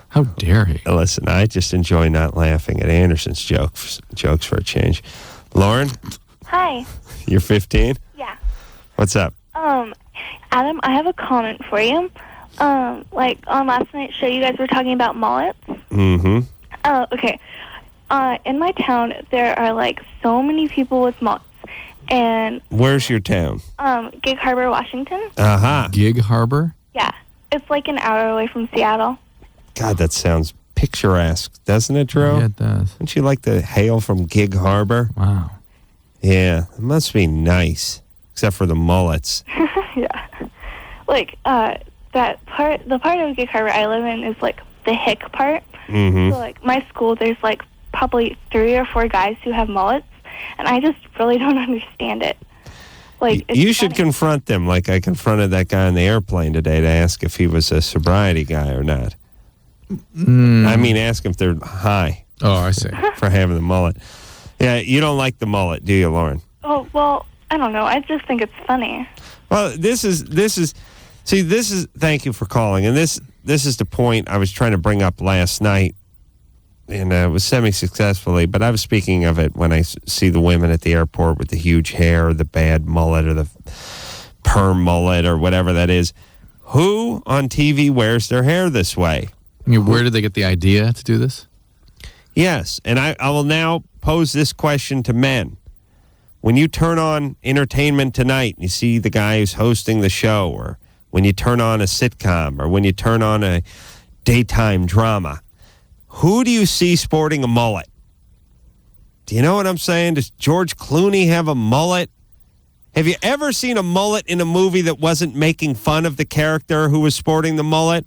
How dare he? Listen, I just enjoy not laughing at Anderson's jokes for a change. Lauren, Hi. you're 15? Yeah. What's up? Adam, I have a comment for you. Like on last night's show, you guys were talking about mullets. Mm-hmm. Oh, okay. In my town, there are like so many people with mullets, and Where's your town? Gig Harbor, Washington. Uh-huh. Gig Harbor? Yeah, it's like an hour away from Seattle. God, that sounds picturesque, doesn't it, Drew? Yeah, it does. Don't you like to hail from Gig Harbor? Wow. Yeah, it must be nice, except for the mullets. Yeah, like the part of Gig Harbor I live in is like the hick part. Mm-hmm. So like my school, there's like probably 3 or 4 guys who have mullets, and I just really don't understand it. Like You should confront them like I confronted that guy on the airplane today to ask if he was a sobriety guy or not. I mean, ask him if they're high. Oh, I see. For having the mullet. Yeah, you don't like the mullet, do you, Lauren? Oh well, I don't know. I just think it's funny. Well, thank you for calling. And this is the point I was trying to bring up last night, and it was semi-successfully, but I was speaking of it when I see the women at the airport with the huge hair, or the bad mullet, or the perm mullet, or whatever that is. Who on TV wears their hair this way? I mean, where did they get the idea to do this? Yes, and I will now pose this question to men. When you turn on Entertainment Tonight and you see the guy who's hosting the show, or when you turn on a sitcom, or when you turn on a daytime drama, who do you see sporting a mullet? Do you know what I'm saying? Does George Clooney have a mullet? Have you ever seen a mullet in a movie that wasn't making fun of the character who was sporting the mullet?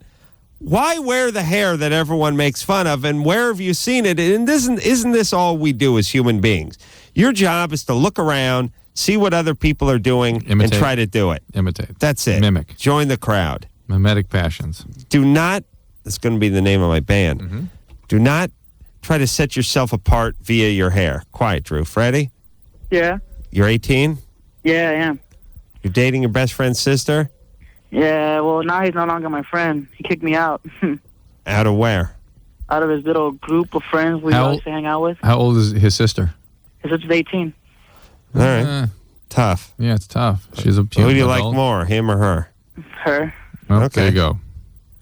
Why wear the hair that everyone makes fun of, and where have you seen it? And isn't this all we do as human beings? Your job is to look around, see what other people are doing, and try to do it. Imitate. That's it. Mimic. Join the crowd. Mimetic passions. Do not, that's going to be the name of my band, do not try to set yourself apart via your hair. Quiet, Drew. Freddie? Yeah. You're 18? Yeah, I am. You're dating your best friend's sister? Yeah, well, now he's no longer my friend. He kicked me out. Out of where? Out of his little group of friends we used to hang out with. How old is his sister? His sister's 18. All right. Tough. Yeah, it's tough. She's a Who do you like adult. more, him or her? Her. Oh, Okay. There you go.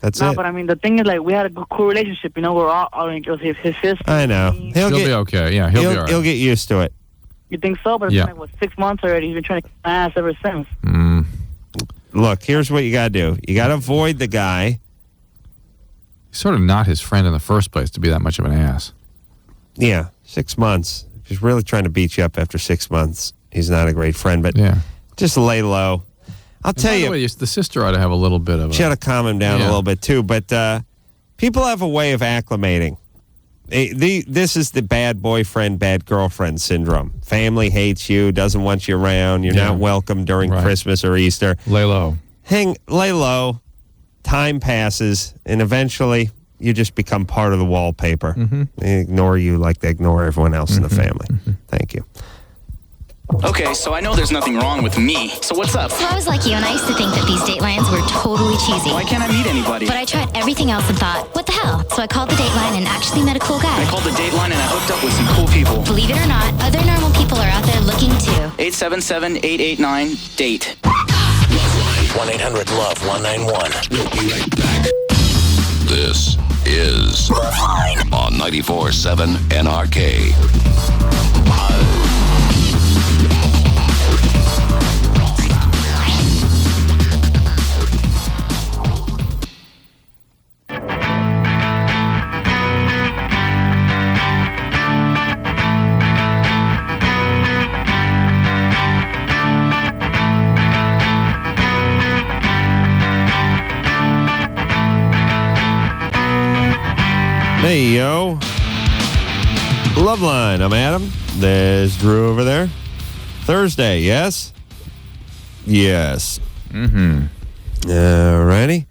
That's No, it. but I mean, the thing is, like, we had a good, cool relationship. You know, we're all it was his sister. I know. He'll be okay. Yeah, he'll be all right. He'll get used to it. You think so? But it's Yeah. been, like, 6 months already. He's been trying to kick my ass ever since. Look, here's what you got to do. You got to avoid the guy. He's sort of not his friend in the first place to be that much of an ass. Yeah, 6 months. If he's really trying to beat you up after 6 months, he's not a great friend. But just lay low. I'll tell you. By the way, the sister ought to have a little bit of She ought to calm him down a little bit, too. But people have a way of acclimating. This is the bad boyfriend, bad girlfriend syndrome. Family hates you, doesn't want you around. You're not welcome during Christmas or Easter. Lay low. Lay low. Time passes, and eventually you just become part of the wallpaper. They ignore you like they ignore everyone else in the family. Thank you. Okay, so I know there's nothing wrong with me. So what's up? So I was like you, and I used to think that these datelines were totally cheesy. Why can't I meet anybody? But I tried everything else and thought, what the hell? So I called the dateline and actually met a cool guy. I called the Dateline and I hooked up with some cool people. Believe it or not, other normal people are out there looking too. 877-889-DATE. 1-800-LOVE-191. We'll be right back. This is LoveLine on 94.7 NRK. Hey, yo. LoveLine. I'm Adam. There's Drew over there. Thursday, yes? Yes. All righty.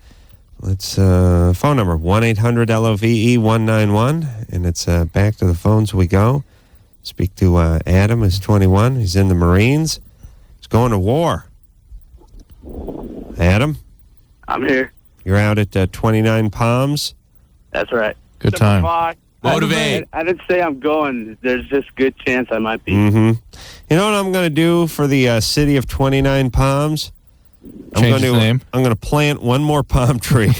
Let's, phone number, 1-800-LOVE-191. And it's back to the phones we go. Speak to Adam, who's 21. He's in the Marines. He's going to war. Adam? I'm here. You're out at 29 Palms? That's right. Good time. Motivate. I didn't say I'm going. There's just good chance I might be. You know what I'm going to do for the city of 29 Palms? Change his name? I'm going to plant one more palm tree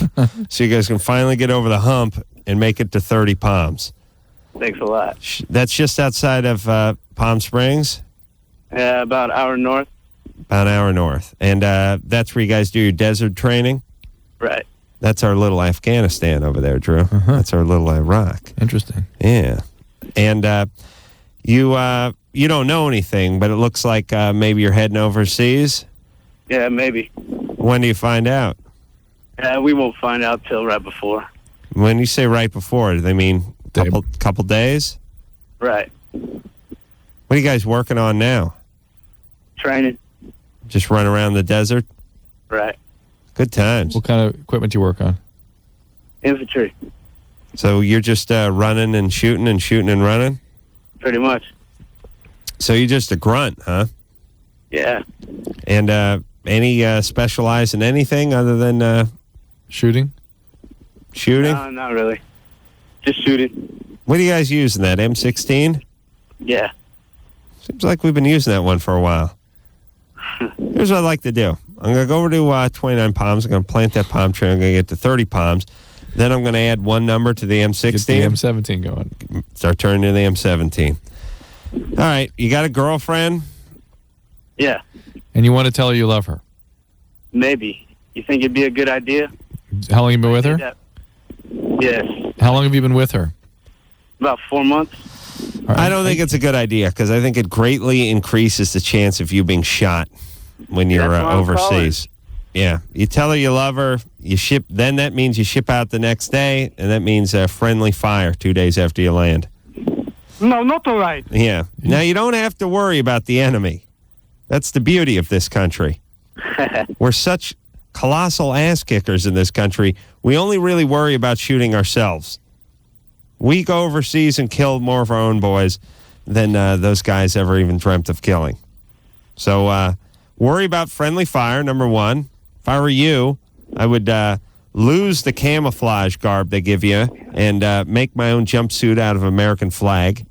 so you guys can finally get over the hump and make it to 30 palms. Thanks a lot. That's just outside of Palm Springs? About an hour north. About an hour north. And that's where you guys do your desert training? Right. That's our little Afghanistan over there, Drew. That's our little Iraq. Interesting. Yeah. And you don't know anything, but it looks like maybe you're heading overseas? Yeah, maybe. When do you find out? We won't find out till right before. When you say right before, do they mean couple days? Right. What are you guys working on now? Training. Just run around the desert? Right. Good times. What kind of equipment do you work on? Infantry. So you're just running and shooting and running? Pretty much. So you're just a grunt, huh? Yeah. And any specialize in anything other than shooting? Shooting? No, not really. Just shooting. What are you guys using, that M16? Yeah. Seems like we've been using that one for a while. Here's what I'd like to do. I'm going to go over to 29 Palms. I'm going to plant that palm tree. I'm going to get to 30 palms. Then I'm going to add one number to the M16. Get the M17 going. Start turning to the M17. All right. You got a girlfriend? Yeah. And you want to tell her you love her? Maybe. You think it'd be a good idea? How long have you been with her? Yes. How long have you been with her? About 4 months. Right. I don't think it's a good idea because I think it greatly increases the chance of you being shot when you're overseas. Yeah. You tell her you love her, you ship, then that means you ship out the next day, and that means friendly fire 2 days after you land. No, not all right. Yeah. Now, you don't have to worry about the enemy. That's the beauty of this country. We're such colossal ass kickers in this country. We only really worry about shooting ourselves. We go overseas and kill more of our own boys than those guys ever even dreamt of killing. So worry about friendly fire, number one. If I were you, I would lose the camouflage garb they give you and make my own jumpsuit out of American flag.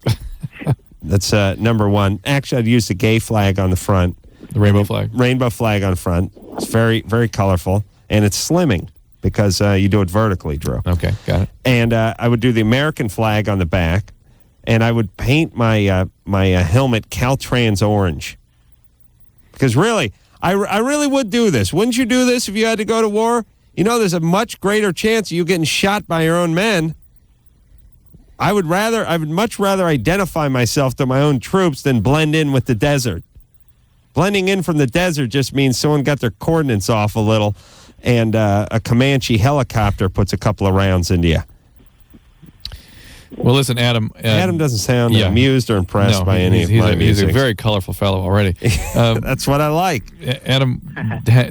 That's number one. Actually, I'd use the gay flag on the front. The rainbow flag. Rainbow flag on front. It's very, very colorful. And it's slimming because you do it vertically, Drew. Okay, got it. And I would do the American flag on the back. And I would paint my my helmet Caltrans orange. Because really, I really would do this. Wouldn't you do this if you had to go to war? You know, there's a much greater chance of you getting shot by your own men. I would much rather identify myself to my own troops than blend in with the desert. Blending in from the desert just means someone got their coordinates off a little and a Comanche helicopter puts a couple of rounds into you. Well, listen, Adam. Adam doesn't sound amused or impressed by any of my He's a music. very colorful fellow already. That's what I like. Adam,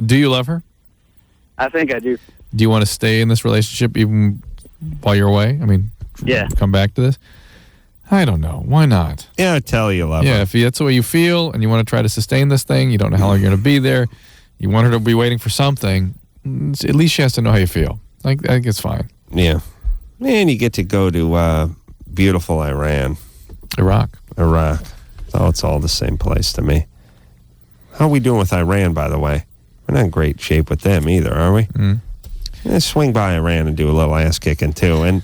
do you love her? I think I do. Do you want to stay in this relationship even while you're away? I mean, Yeah. come back to this? I don't know. Why not? Yeah, I tell you love her. Yeah, if that's the way you feel and you want to try to sustain this thing, you don't know how long you're going to be there, you want her to be waiting for something, at least she has to know how you feel. I think it's fine. Yeah. And you get to go to beautiful Iran. Iraq. Oh, it's all the same place to me. How are we doing with Iran, by the way? We're not in great shape with them either, are we? Swing by Iran and do a little ass kicking, too. And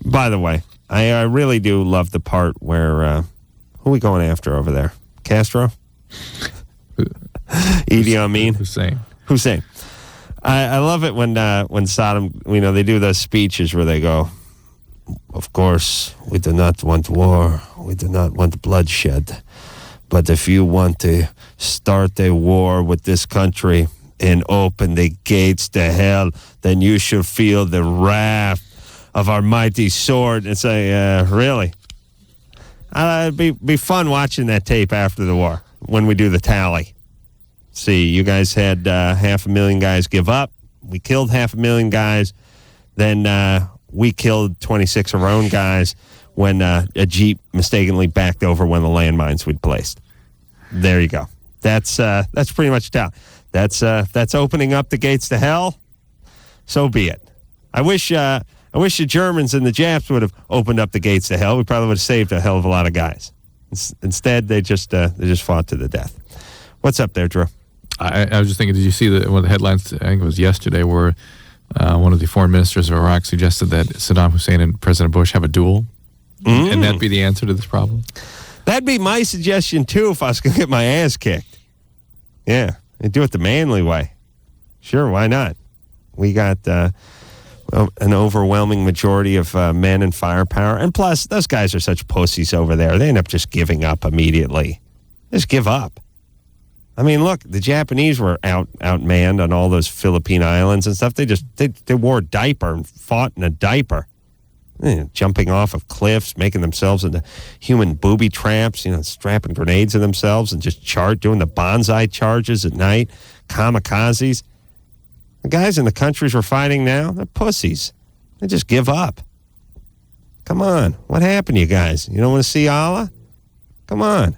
by the way, I really do love the part where, who are we going after over there? Castro? Idi Amin? Hussein. I love it when Saddam, they do those speeches where they go, of course, we do not want war. We do not want bloodshed. But if you want to start a war with this country and open the gates to hell, then you should feel the wrath of our mighty sword. And say, really? It'd be fun watching that tape after the war when we do the tally. See, you guys had 500,000 guys give up. We killed 500,000 guys. Then we killed 26 of our own guys when a Jeep mistakenly backed over one of the landmines we'd placed. There you go. That's pretty much tally. That's opening up the gates to hell. So be it. I wish the Germans and the Japs would have opened up the gates to hell. We probably would have saved a hell of a lot of guys. Instead, they just fought to the death. What's up there, Drew? I was just thinking, did you see one of the headlines, I think it was yesterday, where one of the foreign ministers of Iraq suggested that Saddam Hussein and President Bush have a duel? And that'd be the answer to this problem? That'd be my suggestion, too, if I was going to get my ass kicked. Yeah, they do it the manly way. Sure, why not? We got an overwhelming majority of men and firepower. And plus, those guys are such pussies over there. They end up just giving up immediately. Just give up. I mean, look, the Japanese were outmanned on all those Philippine islands and stuff. They wore a diaper and fought in a diaper. Jumping off of cliffs, making themselves into human booby traps, strapping grenades to themselves and just doing the bonsai charges at night, kamikazes. The guys in the countries we're fighting now, they're pussies. They just give up. Come on. What happened to you guys? You don't want to see Allah? Come on.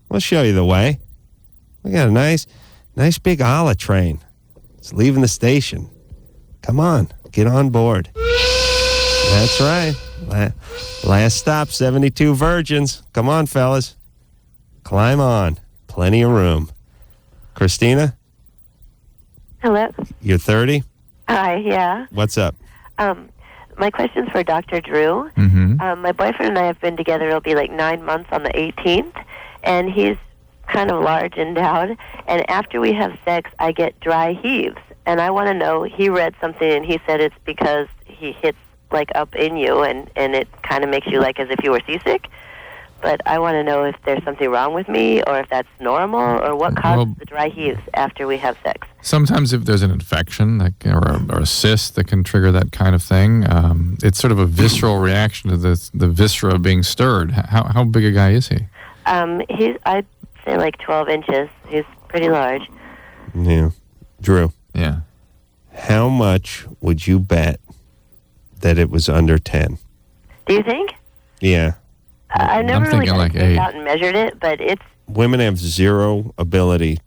We'll show you the way. We got a nice big Allah train. It's leaving the station. Come on. Get on board. That's right. Last stop, 72 virgins. Come on, fellas. Climb on. Plenty of room. Christina? Hello. You're 30? Hi, yeah. What's up? My question's for Dr. Drew. My boyfriend and I have been together, it'll be like 9 months on the 18th, and he's kind of large endowed, and after we have sex, I get dry heaves, and I want to know, he read something, and he said it's because he hits like up in you, and it kind of makes you like as if you were seasick, but I want to know if there's something wrong with me, or if that's normal, or what causes the dry heaves after we have sex. Sometimes if there's an infection or a cyst that can trigger that kind of thing, it's sort of a visceral reaction to the viscera being stirred. How big a guy is he? I'd say like 12 inches. He's pretty large. Yeah. Drew. Yeah. How much would you bet that it was under 10? Do you think? Yeah. I never really thinking like went 8. out and measured it, but it's women have zero ability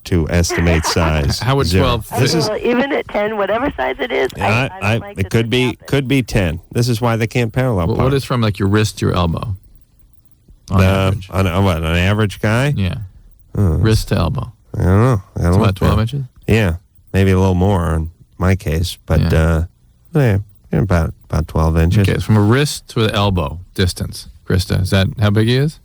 to estimate size. How would Zero. 12 This is Well, even at 10, whatever size it is, I don't like it could be 10. This is why they can't parallel park. What is from like your wrist to your elbow? On average. On an average guy? Yeah. Wrist to elbow. I don't know. It's about 12 inches? Yeah, maybe a little more in my case, but about 12 inches. Okay, from a wrist to the elbow distance, Krista, is that how big he is?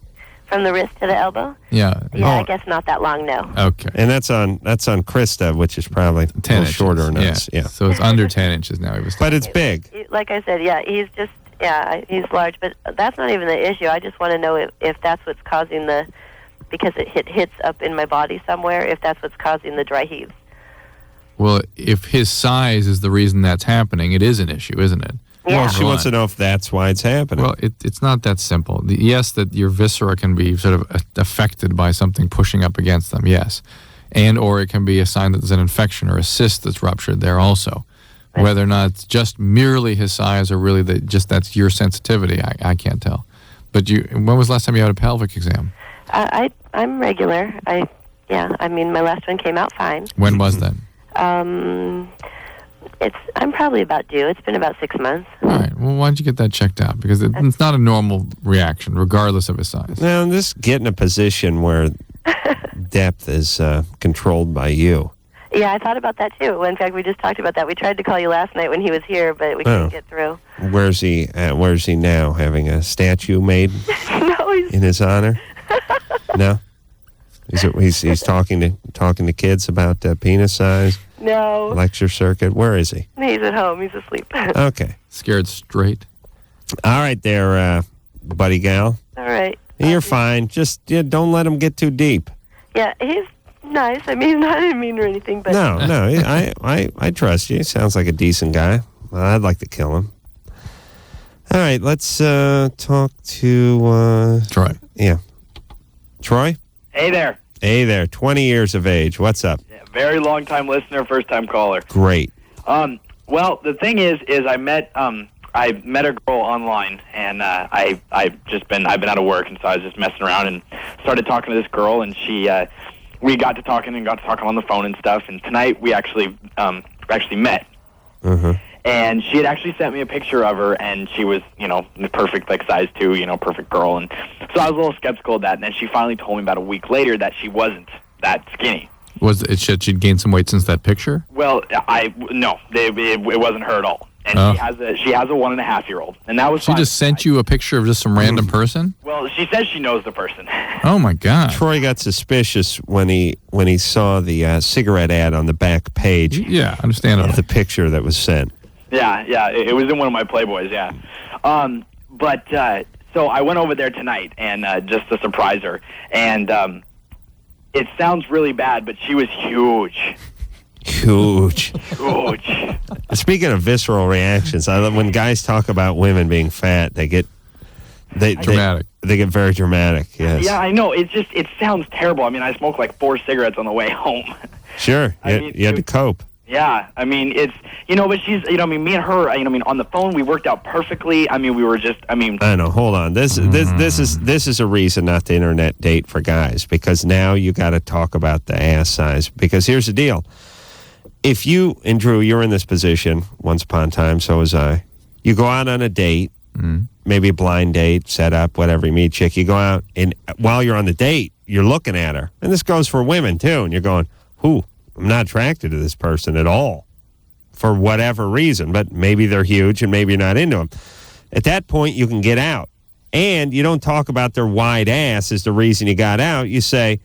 From the wrist to the elbow? Yeah. Yeah, I guess not that long, no. Okay. And that's on Krista, which is probably 10 a little inches. shorter than us. Yeah. So it's under 10 inches now. But it's big. Like I said, he's just, he's large, but that's not even the issue. I just want to know if that's what's causing because it hits up in my body somewhere, if that's what's causing the dry heaves. Well, if his size is the reason that's happening, it is an issue, isn't it? Yeah. Well, she wants to know if that's why it's happening. Well, it's not that simple. Yes, that your viscera can be sort of affected by something pushing up against them, yes. And or it can be a sign that there's an infection or a cyst that's ruptured there also. Right. Whether or not it's just merely his size or really that's your sensitivity, I can't tell. But when was the last time you had a pelvic exam? I'm regular. My last one came out fine. When was that? I'm probably about due. It's been about 6 months. All right. Well, why don't you get that checked out? Because it's not a normal reaction, regardless of his size. Now, just get in a position where depth is controlled by you. Yeah, I thought about that too. In fact, we just talked about that. We tried to call you last night when he was here, but we couldn't get through. Where's he at? Where's he now? Having a statue made in his honor? No? He's talking to kids about penis size? No. Lecture circuit? Where is he? He's at home. He's asleep. Okay. Scared straight. All right there, buddy gal. All right. You're fine. Just don't let him get too deep. Yeah, he's nice. I mean, he's not mean or anything, but... No, I trust you. Sounds like a decent guy. I'd like to kill him. All right, let's talk to... Troy. Yeah. Troy? Hey there. Hey there. 20 years of age. What's up? Yeah, very long-time listener, first-time caller. Great. Well, the thing is I met a girl online, and I've been out of work, and so I was just messing around and started talking to this girl, and we got to talking on the phone and stuff, and tonight we actually met. Uh-huh. And she had actually sent me a picture of her, and she was, the perfect, size 2, perfect girl. And so I was a little skeptical of that. And then she finally told me about a week later that she wasn't that skinny. Was it she'd gained some weight since that picture? Well, no, it wasn't her at all. And she has a 1.5-year-old, and that was She fine. just sent you a picture of just some random person? Well, she says she knows the person. Oh my God! Troy got suspicious when he saw the cigarette ad on the back page. Yeah, understandable. Of the picture that was sent. Yeah, it was in one of my Playboys. Yeah, so I went over there tonight and just to surprise her, and it sounds really bad, but she was huge. Huge. Huge. Speaking of visceral reactions, I love when guys talk about women being fat. They get dramatic. They get very dramatic. Yes. Yeah, I know. It sounds terrible. I mean, I smoked like 4 cigarettes on the way home. Sure. You had to cope. Yeah, I mean, it's, but she's, me and her, on the phone, we worked out perfectly. I mean, we were just, I know. Hold on. This is a reason not to internet date for guys, because now you got to talk about the ass size. Because here's the deal. If you, and Drew, you're in this position once upon a time, so was I. You go out on a date, maybe a blind date, set up, whatever, you meet a chick, you go out, and while you're on the date, you're looking at her. And this goes for women, too, and you're going, I'm not attracted to this person at all for whatever reason, but maybe they're huge and maybe you're not into them. At that point, you can get out. And you don't talk about their wide ass as the reason you got out. You say,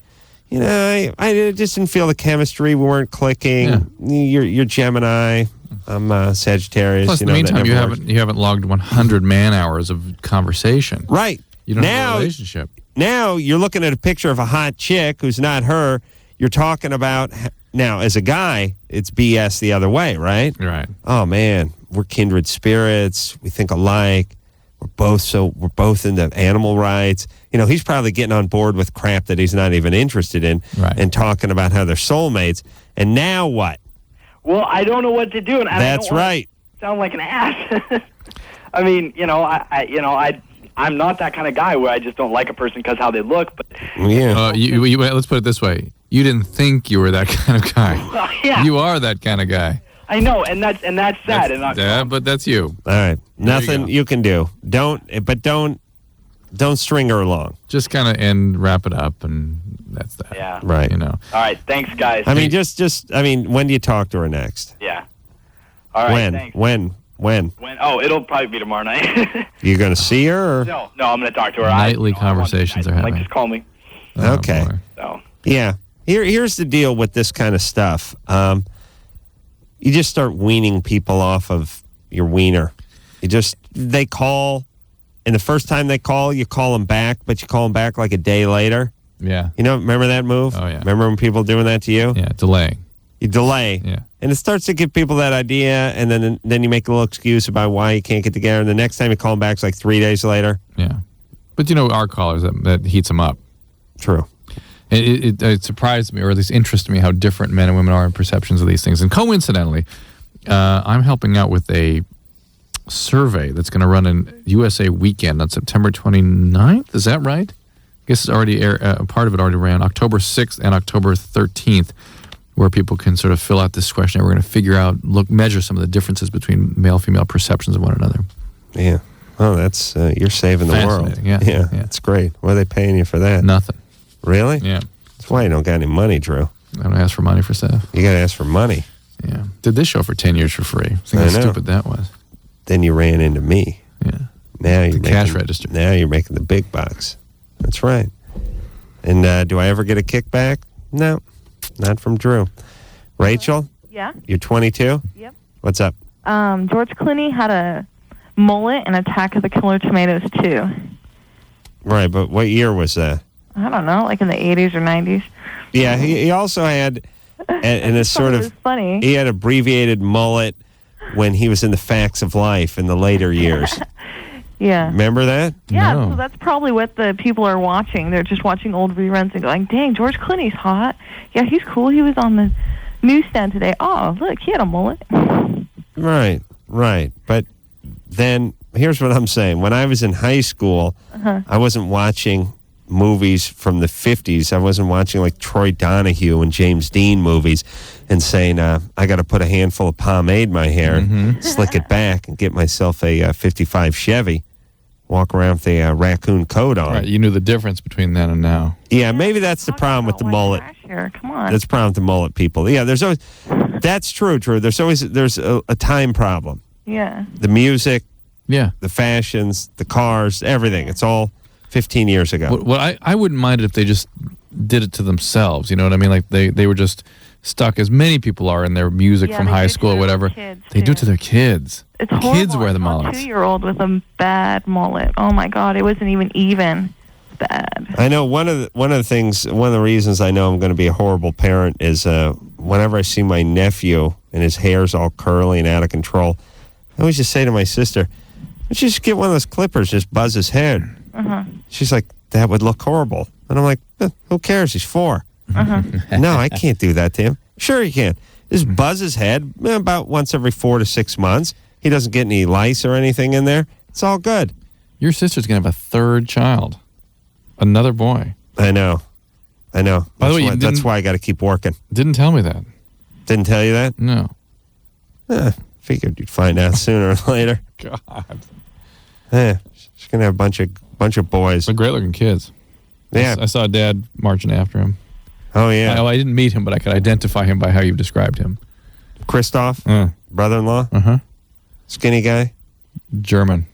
I just didn't feel the chemistry. We weren't clicking. Yeah. You're Gemini. I'm Sagittarius. Plus, in the meantime, you haven't logged 100 man hours of conversation. Right. You don't have a relationship. Now you're looking at a picture of a hot chick who's not her. You're talking about, now as a guy, it's BS the other way, right? Right. Oh man, we're kindred spirits. We think alike. We're both into animal rights. He's probably getting on board with crap that he's not even interested in, right, and talking about how they're soulmates. And now what? Well, I don't know what to do. And that's right. Sound like an ass. I mean, I'm not that kind of guy where I just don't like a person because how they look. But Yeah. Let's put it this way: you didn't think you were that kind of guy. yeah, You are that kind of guy. I know, and that's sad. Yeah, but that's you. All right. Nothing you can do. Don't string her along. Just kind of wrap it up, and that's that. Yeah. Right. You know. All right, thanks, guys. I mean, when do you talk to her next? Yeah. All right. When? Thanks. When? When? Oh, it'll probably be tomorrow night. You going to see her? Or? No, I'm going to talk to her. Nightly conversations are having. Like, just call me. Okay. So. Yeah. Here's the deal with this kind of stuff. You just start weaning people off of your wiener. They call, and the first time they call, you call them back, but you call them back like a day later. Yeah. Remember that move? Oh, yeah. Remember when people doing that to you? Yeah, delaying. You delay. Yeah. And it starts to give people that idea, and then you make a little excuse about why you can't get together, and the next time you call them back, it's like 3 days later. Yeah. But our callers, that heats them up. True. It surprised me, or at least interested me, how different men and women are in perceptions of these things. And coincidentally, I'm helping out with a survey that's going to run in USA Weekend on September 29th. Is that right? I guess it's already part of it already ran October 6th and October 13th, where people can sort of fill out this questionnaire. We're going to figure out, measure some of the differences between male-female perceptions of one another. Yeah. Oh, that's you're saving the world. Yeah. That's great. What are they paying you for that? Nothing. Really? Yeah. That's why you don't got any money, Drew. I don't ask for money for stuff. You got to ask for money. Yeah. Did this show for 10 years for free. Think I how know. stupid that was. Then you ran into me. Yeah. Now you're cash register. Now you're making the big bucks. That's right. And do I ever get a kickback? No, not from Drew. Rachel? Yeah. You're 22? Yep. What's up? George Clooney had a mullet in Attack of the Killer Tomatoes too. Right, but what year was that? I don't know, like in the 80s or 90s. Yeah, he also had, and it's sort of funny. He had abbreviated mullet when he was in the Facts of Life in the later years. Yeah. Remember that? Yeah, so that's probably what the people are watching. They're just watching old reruns and going, dang, George Clooney's hot. Yeah, he's cool. He was on the newsstand today. Oh, look, he had a mullet. Right. But then, here's what I'm saying. When I was in high school, I wasn't watching movies from the 50s. I wasn't watching like Troy Donahue and James Dean movies and saying, I got to put a handful of pomade in my hair and slick it back and get myself a 55 Chevy. Walk around with a raccoon coat on. Right, you knew the difference between then and now. Yeah, maybe that's the problem with the mullet. Come on. That's the problem with the mullet people. Yeah, there's always. That's true. There's always a time problem. Yeah. The music. Yeah. The fashions, the cars, everything. It's all 15 years ago. Well, I wouldn't mind it if they just did it to themselves. You know what I mean? Like they were just stuck, as many people are in their music from high school or whatever. They do it to their kids. It's the horrible. kids wear the I saw a mullets. 2-year-old with a bad mullet. Oh my God, it wasn't even bad. I know one of the reasons I know I'm going to be a horrible parent is whenever I see my nephew and his hair's all curly and out of control, I always just say to my sister, "Why don't you just get one of those clippers, just buzz his head?" She's like, "That would look horrible," and I'm like, "Who cares? He's 4." No, I can't do that to him. Sure, you can. Just buzz his head about once every 4 to 6 months. He doesn't get any lice or anything in there. It's all good. Your sister's going to have a third child. Another boy. I know. By the way, that's why I got to keep working. Didn't tell me that. Didn't tell you that? No. Figured you'd find out sooner or later. God. She's going to have a bunch of boys. But great-looking kids. Yeah. I saw Dad marching after him. Oh, yeah. I didn't meet him, but I could identify him by how you described him. Christoph? Brother-in-law? Uh-huh. Skinny guy? German.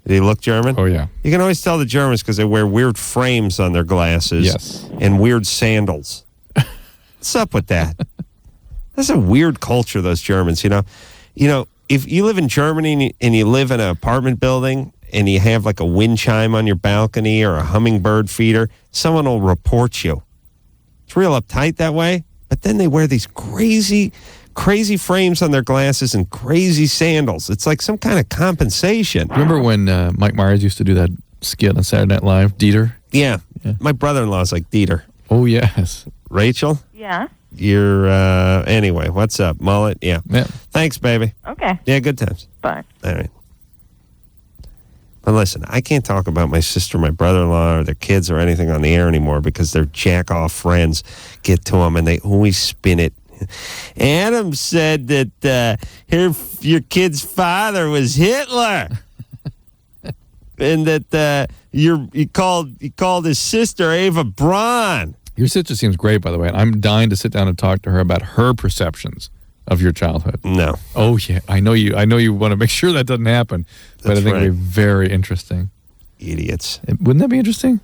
Did he look German? Oh, yeah. You can always tell the Germans because they wear weird frames on their glasses. Yes. And weird sandals. What's up with that? That's a weird culture, those Germans, you know. You know, if you live in Germany and you live in an apartment building and you have like a wind chime on your balcony or a hummingbird feeder, someone will report you. It's real uptight that way, but then they wear these crazy frames on their glasses and crazy sandals. It's like some kind of compensation. Remember when Mike Myers used to do that skit on Saturday Night Live, Dieter? Yeah. My brother-in-law's like Dieter. Oh, yes. Rachel? Yeah. You're, anyway, what's up? Mullet? Yeah. Yeah. Thanks, baby. Okay. Yeah, good times. Bye. All right. But listen, I can't talk about my sister, my brother-in-law, or their kids or anything on the air anymore because their jack-off friends get to them and they always spin it. Adam said that your kid's father was Hitler. And that he called his sister Ava Braun. Your sister seems great, by the way. I'm dying to sit down and talk to her about her perceptions of your childhood. No. Oh yeah, I know you want to make sure that doesn't happen, but That's I think right. it'd be very interesting. Idiots. Wouldn't that be interesting?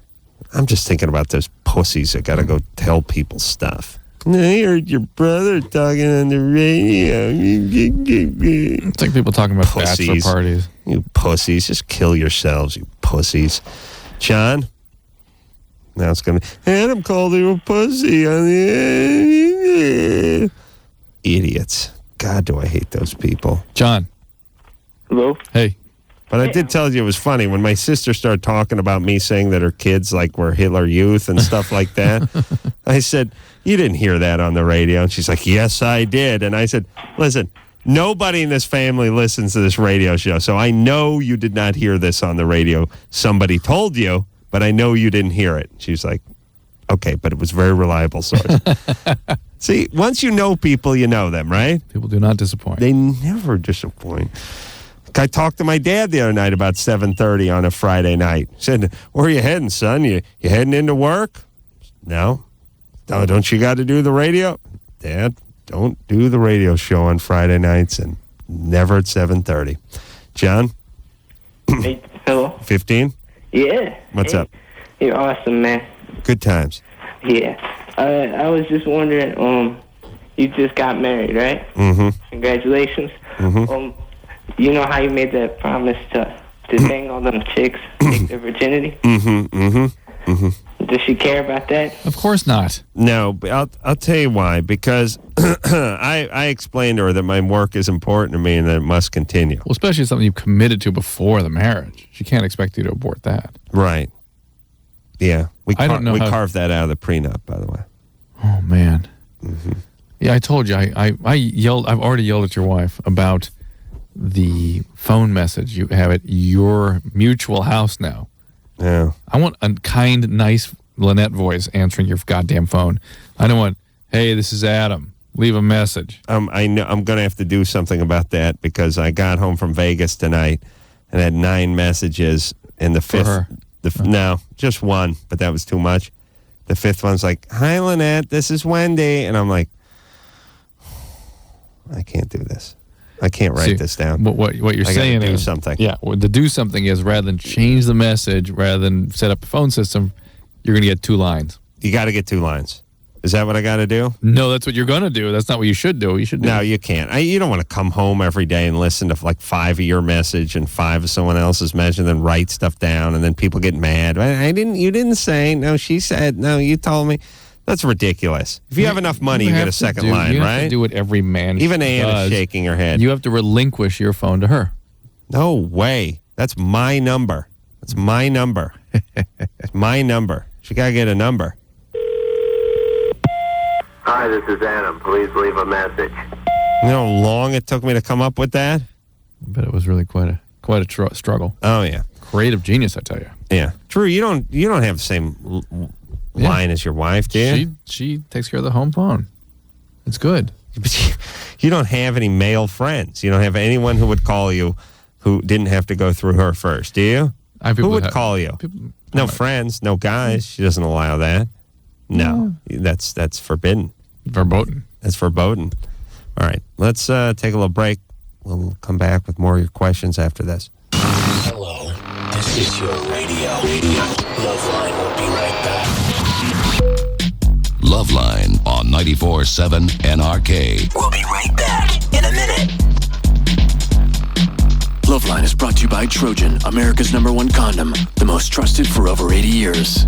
I'm just thinking about those pussies that got to go tell people stuff. I heard your brother talking on the radio. It's like people talking about bachelor parties. You pussies. Just kill yourselves, you pussies. John? Now it's going to be, Adam called you a pussy on the... Idiots. God, do I hate those people. John. Hello? Hey. But I did tell you it was funny when my sister started talking about me saying that her kids like were Hitler Youth and stuff like that. I said, you didn't hear that on the radio. And she's like, yes, I did. And I said, listen, nobody in this family listens to this radio show. So I know you did not hear this on the radio. Somebody told you, but I know you didn't hear it. She's like, okay, but it was a very reliable source. See, once you know people, you know them, right? People do not disappoint. They never disappoint. I talked to my dad the other night about 7:30 on a Friday night. He said, where are you heading, son? You heading into work? No. No, don't you got to do the radio? Dad, don't do the radio show on Friday nights and never at 7:30. John? Hey, hello? 15? Yeah. What's Hey, up? You're awesome, man. Good times. Yeah. I was just wondering, you just got married, right? Mm-hmm. Congratulations. Mm-hmm. You know how you made that promise to bang all them chicks, take their virginity? Mm-hmm. Mm-hmm. Mm-hmm. Does she care about that? Of course not. No, but I'll tell you why. Because I explained to her that my work is important to me and that it must continue. Well, especially something you committed to before the marriage. She can't expect you to abort that. Right. Yeah. We I don't know how- carved that out of the prenup, by the way. Oh man. Mm-hmm. Yeah, I told you. I yelled. I've already yelled at your wife about the phone message you have at your mutual house now. Yeah. I want a kind, nice Lynette voice answering your goddamn phone. I don't want, hey, this is Adam. Leave a message. I know I'm going to have to do something about that because I got home from Vegas tonight and had 9 messages, and the fifth. her? No, just one, but that was too much. The fifth one's like, hi, Lynette, this is Wendy. And I'm like, I can't do this. I can't write this down. What you're I gotta saying do is something. Yeah, well, the do something is rather than change the message, rather than set up a phone system, you're going to get 2 lines. You got to get 2 lines. Is that what I got to do? No, that's what you're going to do. That's not what you should do. You should do. No, you can't. You don't want to come home every day and listen to like 5 of your message and 5 of someone else's message and then write stuff down and then people get mad. You didn't say. No, she said. No, you told me. That's ridiculous. If you have enough money, you get a second line, you right? have to do what every man Even Ann does. is shaking her head. You have to relinquish your phone to her. No way. That's my number. That's my number. It's my number. She got to get a number. Hi, this is Adam. Please leave a message. You know how long it took me to come up with that? But it was really quite a struggle. Oh yeah, creative genius, I tell you. Yeah, Drew, you don't have the same line as your wife, do you? She takes care of the home phone. It's good. But you don't have any male friends. You don't have anyone who would call you who didn't have to go through her first, do you? Who would call you? No friends, no guys. She doesn't allow that. No, that's forbidden. Verboten. That's verboten. All right, let's take a little break. We'll come back with more of your questions after this. Hello, this is your radio. LoveLine will be right back. LoveLine on 94.7 NRK. We'll be right back in a minute. LoveLine is brought to you by Trojan, America's #1 condom, the most trusted for over 80 years.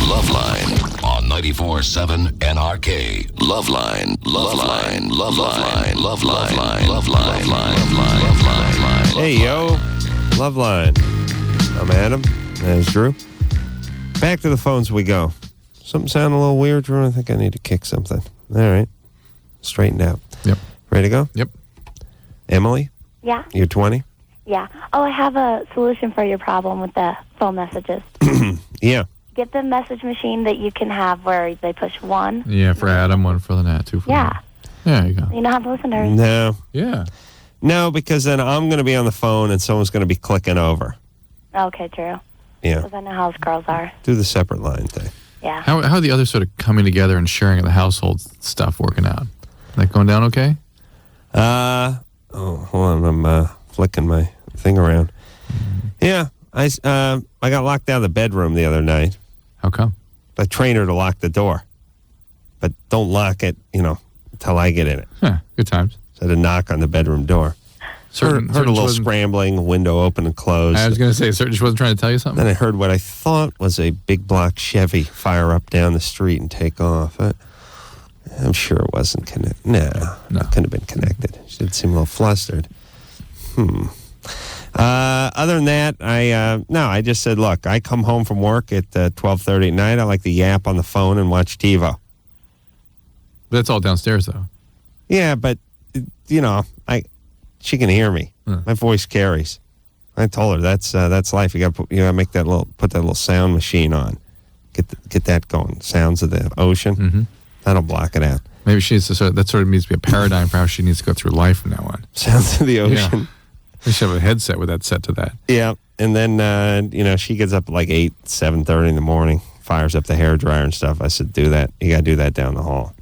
LoveLine on 94.7 NRK. LoveLine. Hey, yo. LoveLine. I'm Adam. There's Drew. Back to the phones we go. Something sound a little weird, Drew? I think I need to kick something. All right. Straightened out. Yep. Ready to go? Yep. Emily, Yeah. you're 20? Yeah. Oh, I have a solution for your problem with the phone messages. Yeah. Get the message machine that you can have where they push one. Yeah, for Adam, one for Lynette, two for Yeah. There you go. You don't have to listen to her. No. Yeah. No, because then I'm going to be on the phone and someone's going to be clicking over. Okay, true. Yeah. Because I know how us girls are. Do the separate line thing. Yeah. How are the others sort of coming together and sharing of the household stuff working out? That going down okay? Hold on. I'm flicking my thing around. Yeah. I got locked out of the bedroom the other night. How come? I trained her to lock the door. But don't lock it, until I get in it. Huh, good times. So I had to knock on the bedroom door. Heard a little scrambling, window open and closed. I was going to say, she wasn't trying to tell you something? Then I heard what I thought was a big block Chevy fire up down the street and take off. I'm sure it wasn't connected. No, it couldn't have been connected. She did seem a little flustered. Other than that, I just said, look, I come home from work at 12:30 at night. I like to yap on the phone and watch TiVo. But that's all downstairs, though. Yeah, but, she can hear me. My voice carries. I told her that's life. You got to make that put that little sound machine on. Get that going. Sounds of the ocean. Mm-hmm. That'll block it out. Maybe she needs to that sort of needs to be a paradigm for how she needs to go through life from now on. Sounds of the ocean. Yeah. We should have a headset with that set to that. Yeah, and then she gets up at like 7:30 in the morning, fires up the hairdryer and stuff. I said, do that. You got to do that down the hall.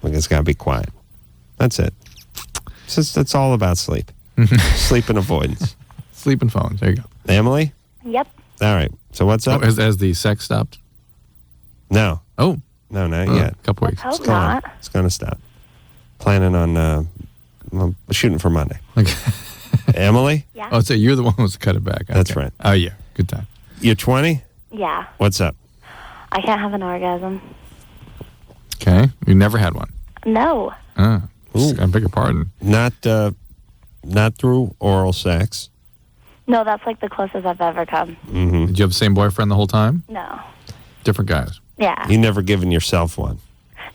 Like, it's got to be quiet. That's it. It's all about sleep. Sleep and avoidance. Sleep and phones. There you go. Emily? Yep. All right. So what's up? Has the sex stopped? No. Oh. No, not yet. A couple weeks. Hope not. It's going to stop. Planning on shooting for Monday. Okay. Emily? Yeah. Oh, so you're the one who wants to cut it back. Okay. That's right. Oh, yeah. Good time. You're 20? Yeah. What's up? I can't have an orgasm. Okay. You never had one? No. I beg your pardon. Not through oral sex. No, that's like the closest I've ever come. Mm-hmm. Did you have the same boyfriend the whole time? No. Different guys? Yeah. You never given yourself one?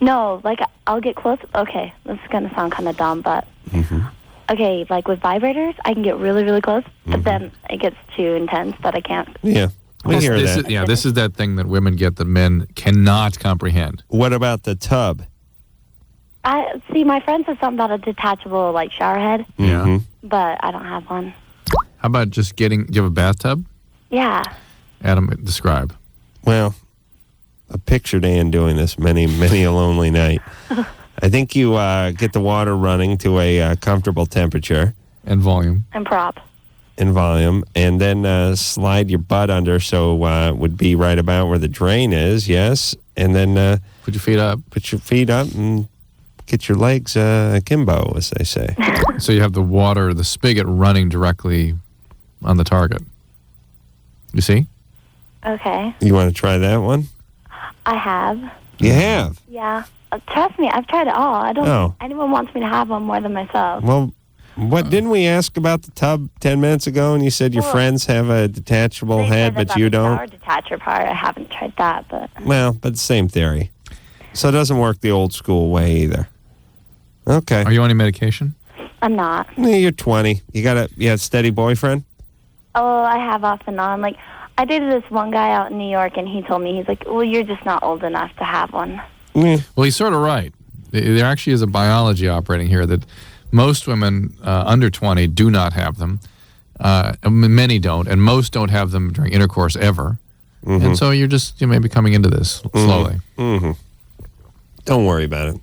No, like I'll get close. Okay, this is going to sound kind of dumb, but okay, like with vibrators, I can get really, really close, but then it gets too intense that I can't. Yeah. We hear that. This is that thing that women get that men cannot comprehend. What about the tub? I see. My friend said something about a detachable like shower head. Yeah. But I don't have one. How about just do you have a bathtub? Yeah. Adam, describe. Well, I pictured Ann doing this many a lonely night. I think you get the water running to a comfortable temperature. And volume. And prop. And volume. And then slide your butt under so it would be right about where the drain is, yes. And then put your feet up. Put your feet up and get your legs akimbo, as they say. So you have the spigot running directly on the target. You see? Okay. You want to try that one? I have. You have? Yeah. Trust me, I've tried it all. I don't. Oh. Anyone wants me to have one more than myself. Well, didn't we ask about the tub 10 minutes ago, and you said your friends have a detachable head, but you don't? Shower detacher part. I haven't tried that, but. Well, but the same theory. So it doesn't work the old school way either. Okay. Are you on any medication? I'm not. You're 20. You got a steady boyfriend? Oh, I have off and on. Like, I dated this one guy out in New York, and he told me, he's like, well, you're just not old enough to have one. Yeah. Well, he's sort of right. There actually is a biology operating here that most women under 20 do not have them. Many don't, and most don't have them during intercourse ever. Mm-hmm. And so you may be coming into this slowly. Mm-hmm. Don't worry about it.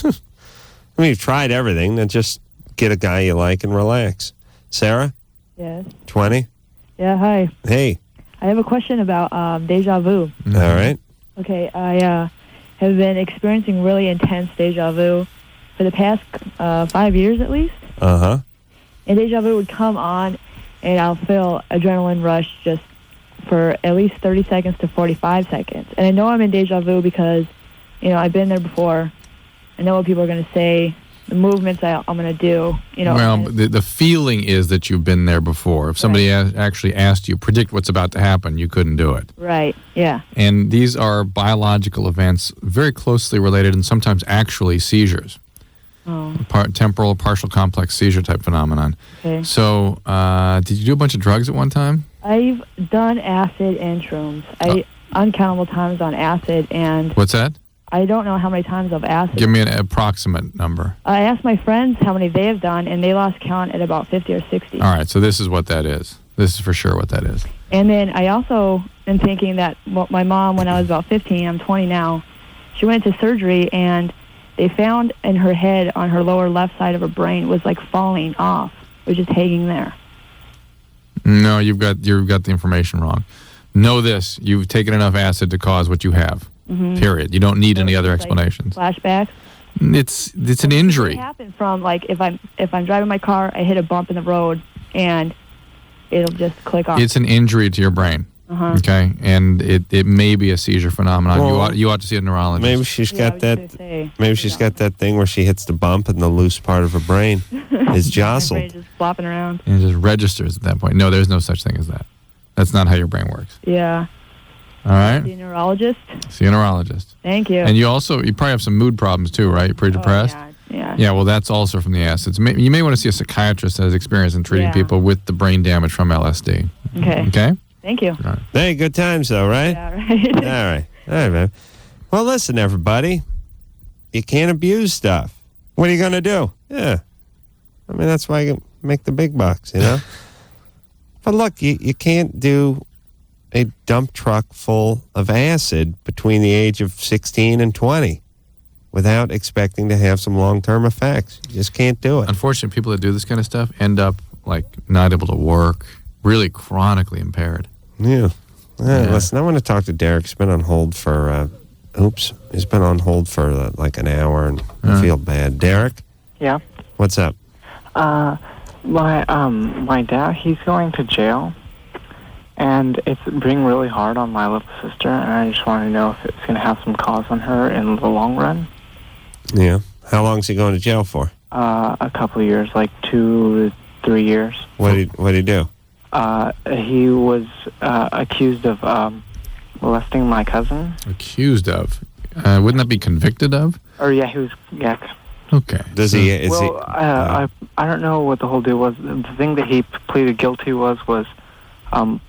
I mean, you've tried everything. Then just get a guy you like and relax. Sarah? Yes. 20? Yeah, hi. Hey. I have a question about deja vu. Mm-hmm. All right. Okay, I have been experiencing really intense deja vu for the past 5 years at least. Uh-huh. And deja vu would come on, and I'll feel adrenaline rush just for at least 30 seconds to 45 seconds. And I know I'm in deja vu because, I've been there before. I know what people are going to say, the movements I'm going to do. Well, the feeling is that you've been there before. If somebody actually asked you, predict what's about to happen, you couldn't do it. Right, yeah. And these are biological events very closely related and sometimes actually seizures. Oh. Temporal partial complex seizure type phenomenon. Okay. So, did you do a bunch of drugs at one time? I've done acid and shrooms. Uncountable times on acid, and What's that? I don't know how many times I've acid. Give me an approximate number. I asked my friends how many they have done, and they lost count at about 50 or 60. All right, so this is what that is. This is for sure what that is. And then I also am thinking that my mom, when I was about 15, I'm 20 now, she went into surgery, and they found in her head on her lower left side of her brain was like falling off. It was just hanging there. No, you've got the information wrong. Know this: you've taken enough acid to cause what you have. Mm-hmm. Period. You don't need any other explanations. Flashbacks. It's an injury. It happened from like if I'm driving my car, I hit a bump in the road, and it'll just click off. It's an injury to your brain. Uh-huh. Okay, and it may be a seizure phenomenon. Well, you ought to see a neurologist. Maybe she's got that. Maybe she's got that thing where she hits the bump and the loose part of her brain is jostled. My brain's just flopping around. And it just registers at that point. No, there's no such thing as that. That's not how your brain works. Yeah. All right. See a neurologist. See a neurologist. Thank you. And you probably have some mood problems too, right? You're pretty depressed. Yeah. Yeah. Well, that's also from the acids. You may want to see a psychiatrist that has experience in treating people with the brain damage from LSD. Okay. Okay. Thank you. Right. Hey, good times though, right? Yeah, right. All right, man. Well, listen, everybody. You can't abuse stuff. What are you going to do? Yeah. I mean, that's why you make the big bucks, you know? But look, you can't do a dump truck full of acid between the age of 16 and 20 without expecting to have some long-term effects. You just can't do it. Unfortunately, people that do this kind of stuff end up like not able to work, really chronically impaired. Yeah. Listen, I want to talk to Derek. He's been on hold for, he's been on hold for like an hour, and I feel bad. Derek? Yeah. What's up? My dad, he's going to jail, and it's being really hard on my little sister, and I just want to know if it's going to have some cause on her in the long run. Yeah. How long is he going to jail for? A couple of years, like 2 to 3 years. What did he do? He was accused of molesting my cousin. Accused of? Wouldn't that be convicted of? Or yeah, he was. Yeah. Okay. Does he? I don't know what the whole deal was. The thing that he pleaded guilty was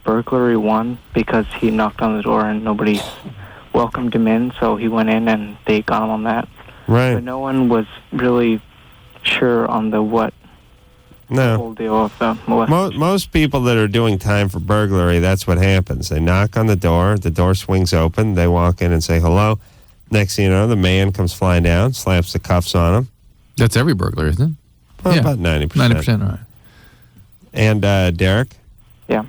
burglary 1, because he knocked on the door and nobody welcomed him in, so he went in and they got him on that. Right. But no one was really sure on the whole deal of the molestation. Most people that are doing time for burglary, that's what happens. They knock on the door swings open, they walk in and say hello. Next thing you know, the man comes flying down, slaps the cuffs on him. That's every burglar, isn't it? Well, about 90%. 90%, all right. And Derek? Yeah.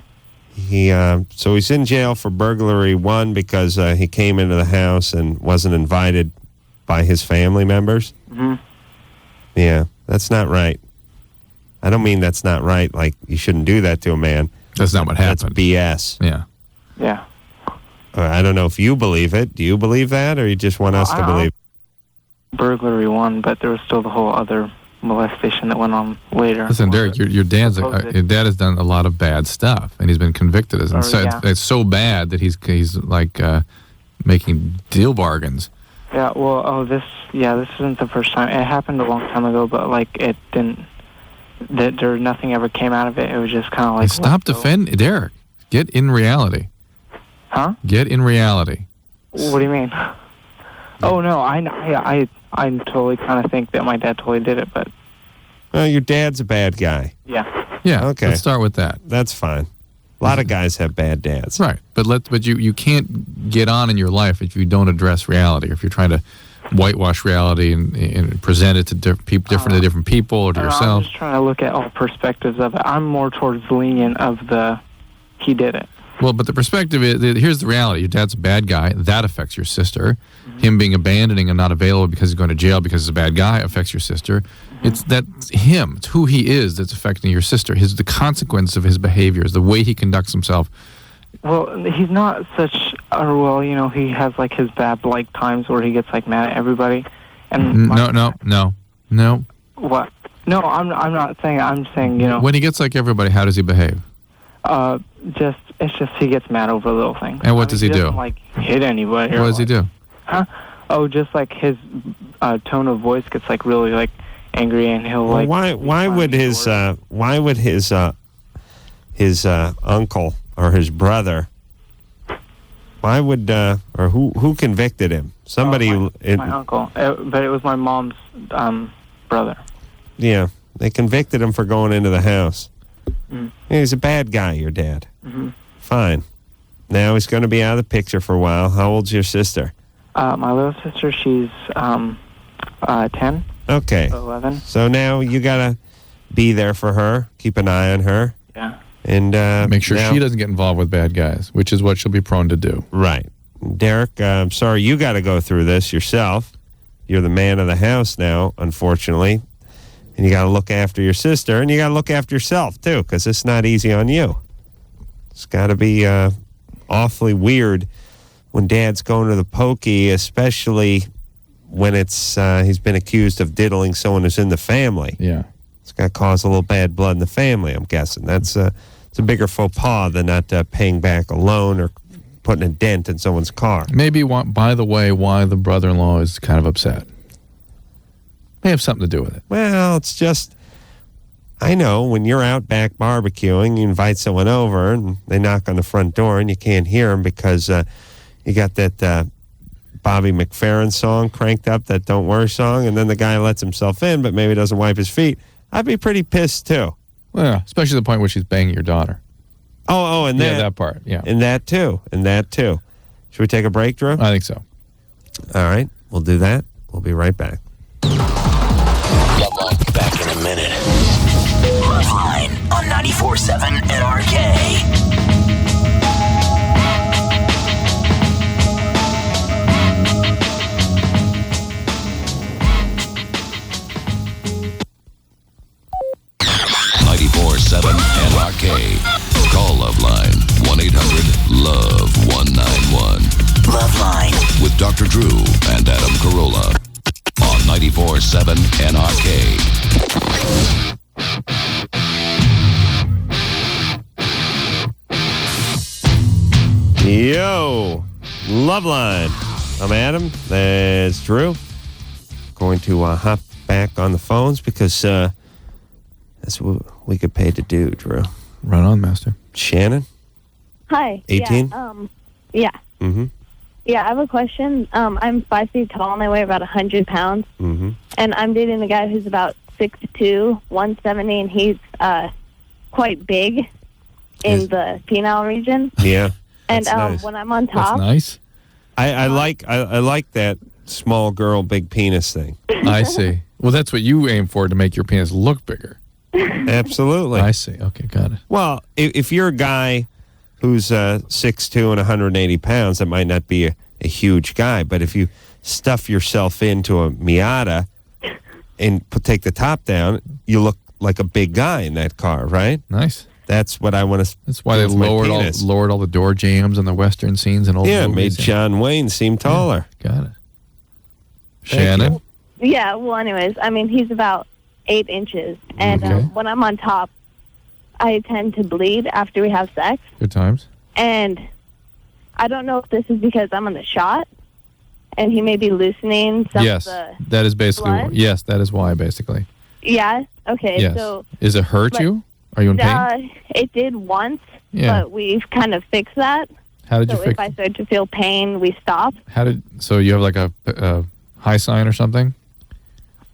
So he's in jail for burglary 1 because he came into the house and wasn't invited by his family members. Mm-hmm. Yeah, that's not right. I don't mean that's not right, like you shouldn't do that to a man. That's not what happened. That's BS. Yeah. Yeah. I don't know if you believe it. Do you believe that, or you just want us to believe? Burglary 1, but there was still the whole other molestation that went on later. Listen, Derek, your dad has done a lot of bad stuff, and he's been convicted as. It's so bad that he's like making deal bargains. Yeah. Well, this isn't the first time. It happened a long time ago, but like it didn't. There nothing ever came out of it. It was just kind of like. Stop defending Derek. Get in reality. Huh? Get in reality. What do you mean? Oh no, I totally kind of think that my dad totally did it, but. Your dad's a bad guy. Yeah. Yeah. Okay. Let's start with that. That's fine. A lot of guys have bad dads. Right. But you can't get on in your life if you don't address reality, or if you're trying to whitewash reality and present it to different people or to yourself. I'm just trying to look at all perspectives of it. I'm more towards lenient of he did it. Well, but the perspective is, here's the reality. Your dad's a bad guy. That affects your sister. Mm-hmm. Him being abandoning and not available because he's going to jail because he's a bad guy affects your sister. Mm-hmm. That's him. It's who he is that's affecting your sister. The consequence of his behavior is the way he conducts himself. Well, he's not such, he has like his bad times where he gets like mad at everybody. And No. What? No, I'm not saying. I'm saying, When he gets like everybody, how does he behave? It's just he gets mad over little things. And what does he do? He doesn't like hit anybody. What does he do? Huh? Oh, just like his tone of voice gets like really like angry, and he'll Well, like. why would his uncle or his brother? Why would or who convicted him? Somebody. My uncle, but it was my mom's brother. Yeah, they convicted him for going into the house. Mm. Yeah, he's a bad guy, your dad. Mm-hmm. Fine. Now he's going to be out of the picture for a while. How old's your sister? My little sister, she's 10. Okay. 11. So now you got to be there for her. Keep an eye on her. Yeah. And make sure now, she doesn't get involved with bad guys, which is what she'll be prone to do. Right. Derek, I'm sorry you got to go through this yourself. You're the man of the house now, unfortunately. And you got to look after your sister, and you got to look after yourself, too, because it's not easy on you. It's got to be awfully weird when Dad's going to the pokey, especially when it's he's been accused of diddling someone who's in the family. Yeah. It's got to cause a little bad blood in the family, I'm guessing. It's a bigger faux pas than not paying back a loan or putting a dent in someone's car. Maybe, by the way, why the brother-in-law is kind of upset. May have something to do with it. Well, it's just, I know when you're out back barbecuing, you invite someone over and they knock on the front door and you can't hear them because you got that Bobby McFerrin song cranked up, that Don't Worry song, and then the guy lets himself in but maybe doesn't wipe his feet. I'd be pretty pissed too. Well, especially the point where she's banging your daughter. Oh, and that part, yeah. And that too. Should we take a break, Drew? I think so. All right, we'll do that. We'll be right back. Back in a minute. LoveLine on 94.7 NRK. NRK. Call LoveLine 1-800-LOVE-191. LoveLine with Dr. Drew and Adam Carolla on 94.7 NRK. Yo, LoveLine. I'm Adam. That's Drew. Going to hop back on the phones because that's what we get paid to do, Drew. Right on, Master. Shannon? Hi. 18? Yeah. Mm-hmm. Yeah, I have a question. I'm 5 feet tall and I weigh about 100 pounds. Mm-hmm. And I'm dating a guy who's about 6'2", 170, and he's quite big in the penile region. Yeah. And nice. when I'm on top... That's nice. I like that small girl, big penis thing. I see. Well, that's what you aim for, to make your penis look bigger. Absolutely. I see. Okay, got it. Well, if you're a guy who's 6'2" and 180 pounds, that might not be a huge guy. But if you stuff yourself into a Miata and take the top down, you look like a big guy in that car, right? Nice. That's what I want to. That's why they lowered all the door jams and the Western scenes and all. Yeah, movies. made John Wayne seem taller. Yeah, got it. Shannon? Yeah, well, anyways, I mean, he's about 8 inches. And when I'm on top, I tend to bleed after we have sex. Good times. And I don't know if this is because I'm on the shot and he may be loosening some Yes, of the that is basically. blood. Yes, that is why, basically. Yeah, okay. Yes. So Is it hurt you? Are you in pain? It did once, Yeah. but we've kind of fixed that. How did you So fix if I start to feel pain, we stop. So you have like a high sign or something?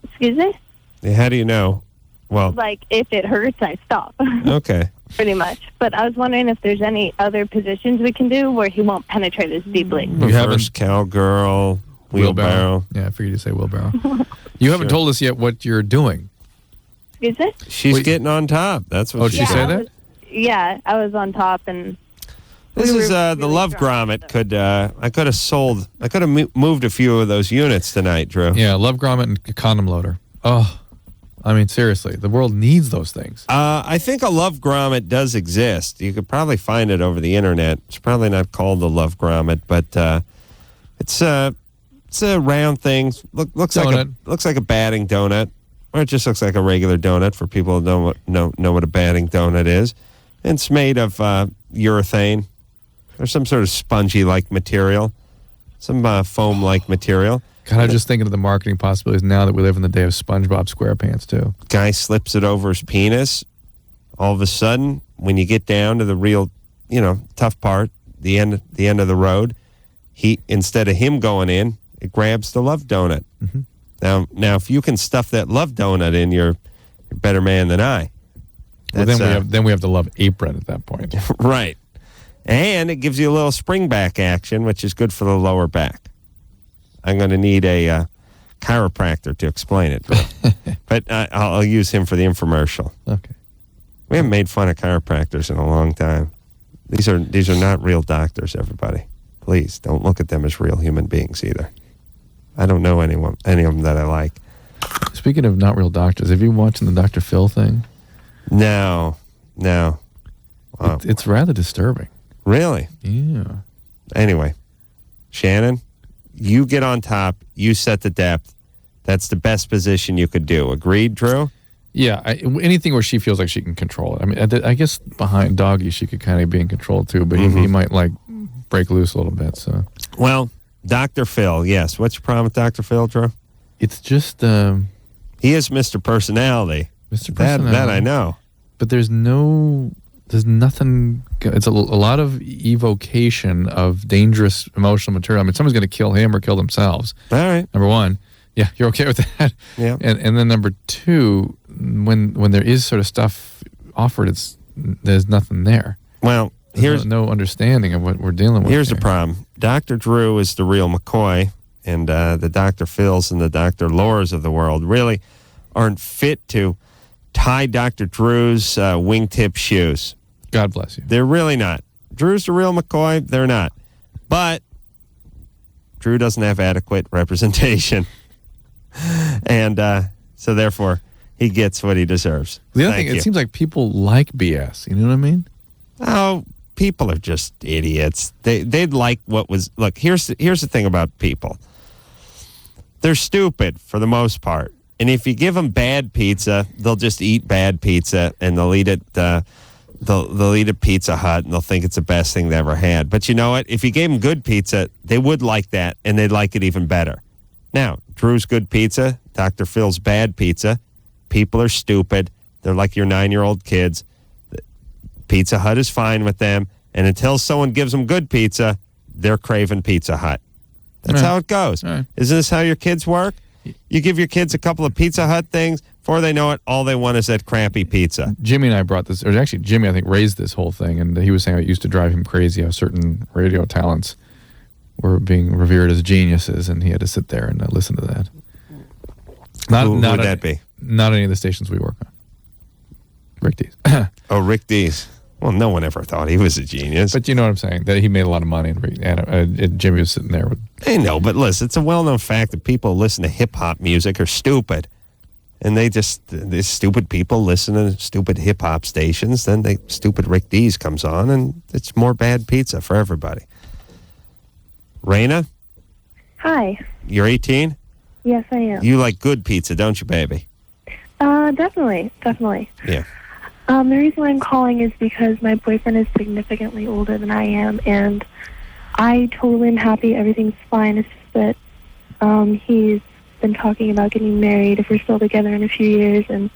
Excuse me? Yeah, how do you know? Well, Like, if it hurts, I stop. okay. Pretty much. But I was wondering if there's any other positions we can do where he won't penetrate as deeply. Reverse cowgirl, wheelbarrow. Yeah, I figured you'd say wheelbarrow. You haven't told us yet what you're doing. Excuse me? She's getting on top. That's what she did she say said. that? Yeah, I was on top and... This is the Love Grommet. I could have moved a few of those units tonight, Drew. Yeah, Love Grommet and condom loader. Oh, I mean, seriously, the world needs those things. I think a Love Grommet does exist. You could probably find it over the internet. It's probably not called the Love Grommet, but it's a round thing. Looks like a batting donut, or it just looks like a regular donut for people who know what a batting donut is. And it's made of urethane or some sort of spongy-like material. some foam-like material. God, I'm just thinking of the marketing possibilities now that we live in the day of SpongeBob SquarePants, too. Guy slips it over his penis. All of a sudden, when you get down to the real, tough part, the end of the road, instead of him going in, it grabs the love donut. Mm-hmm. Now, if you can stuff that love donut in, you're a better man than I. Well, then we have the love apron at that point. Right. And it gives you a little spring back action, which is good for the lower back. I'm going to need a chiropractor to explain it. But I'll use him for the infomercial. Okay. We haven't made fun of chiropractors in a long time. These are not real doctors, everybody. Please, don't look at them as real human beings either. I don't know any of them that I like. Speaking of not real doctors, have you watched the Dr. Phil thing? No. It's rather disturbing. Really? Yeah. Anyway, Shannon, you get on top. You set the depth. That's the best position you could do. Agreed, Drew? Yeah. Anything where she feels like she can control it. I mean, I guess behind Doggy, she could kind of be in control too, but he might break loose a little bit. So. Well, Dr. Phil, yes. What's your problem with Dr. Phil, Drew? It's just... he is Mr. Personality. Mr. Personality. That I know. But there's nothing... It's a lot of evocation of dangerous emotional material. I mean, someone's going to kill him or kill themselves. All right. Number one. Yeah, you're okay with that? Yeah. And then number two, when there is sort of stuff offered, there's nothing there. Well, there's no understanding of what we're dealing with. Here's the problem. Dr. Drew is the real McCoy, and the Dr. Phils and the Dr. Laura's of the world really aren't fit to tie Dr. Drew's wingtip shoes. God bless you. They're really not. Drew's the real McCoy. They're not. But Drew doesn't have adequate representation. And so, therefore, he gets what he deserves. The other thing, it seems like people like BS. You know what I mean? Oh, people are just idiots. They'd like what was... Look, here's the thing about people. They're stupid for the most part. And if you give them bad pizza, they'll just eat bad pizza, and they'll eat it... They'll eat at Pizza Hut, and they'll think it's the best thing they ever had. But you know what? If you gave them good pizza, they would like that, and they'd like it even better. Now, Drew's good pizza, Dr. Phil's bad pizza. People are stupid. They're like your 9-year-old kids. Pizza Hut is fine with them. And until someone gives them good pizza, they're craving Pizza Hut. That's how it goes. Isn't this how your kids work? You give your kids a couple of Pizza Hut things. Before they know it, all they want is that crappy pizza. Jimmy and I brought this, or actually Jimmy, I think, raised this whole thing. And he was saying it used to drive him crazy how certain radio talents were being revered as geniuses, and he had to sit there and listen to that. Who would that be? Not any of the stations we work on. Rick Dees. Oh, Rick Dees. Well, no one ever thought he was a genius. But you know what I'm saying? That he made a lot of money, and Jimmy was sitting there with... I know, but listen, it's a well-known fact that people who listen to hip-hop music are stupid. And these stupid people listen to stupid hip-hop stations, then stupid Rick Dees comes on, and it's more bad pizza for everybody. Raina? Hi. You're 18? Yes, I am. You like good pizza, don't you, baby? Definitely. Yeah. The reason why I'm calling is because my boyfriend is significantly older than I am, and I totally am happy. Everything's fine. It's just that he's been talking about getting married if we're still together in a few years, and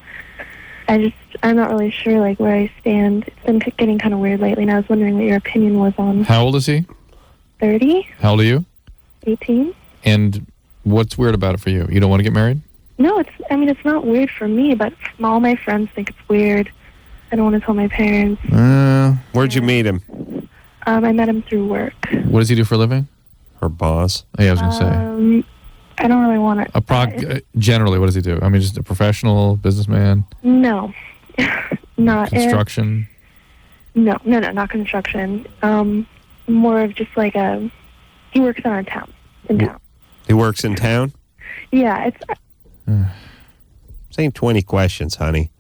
I'm not really sure where I stand. It's been getting kind of weird lately, and I was wondering what your opinion was on... How old is he? 30. How old are you? 18. And what's weird about it for you? You don't want to get married? No, it's not weird for me, but all my friends think it's weird. I don't want to tell my parents. Where'd you meet him? I met him through work. What does he do for a living? Her boss. Oh, yeah, I was going to say. I don't really want to... Generally, what does he do? I mean, just a professional businessman? No. Not... Construction? No, not construction. More of just he works in town. He works in town? Yeah, it's... Same 20 questions, honey.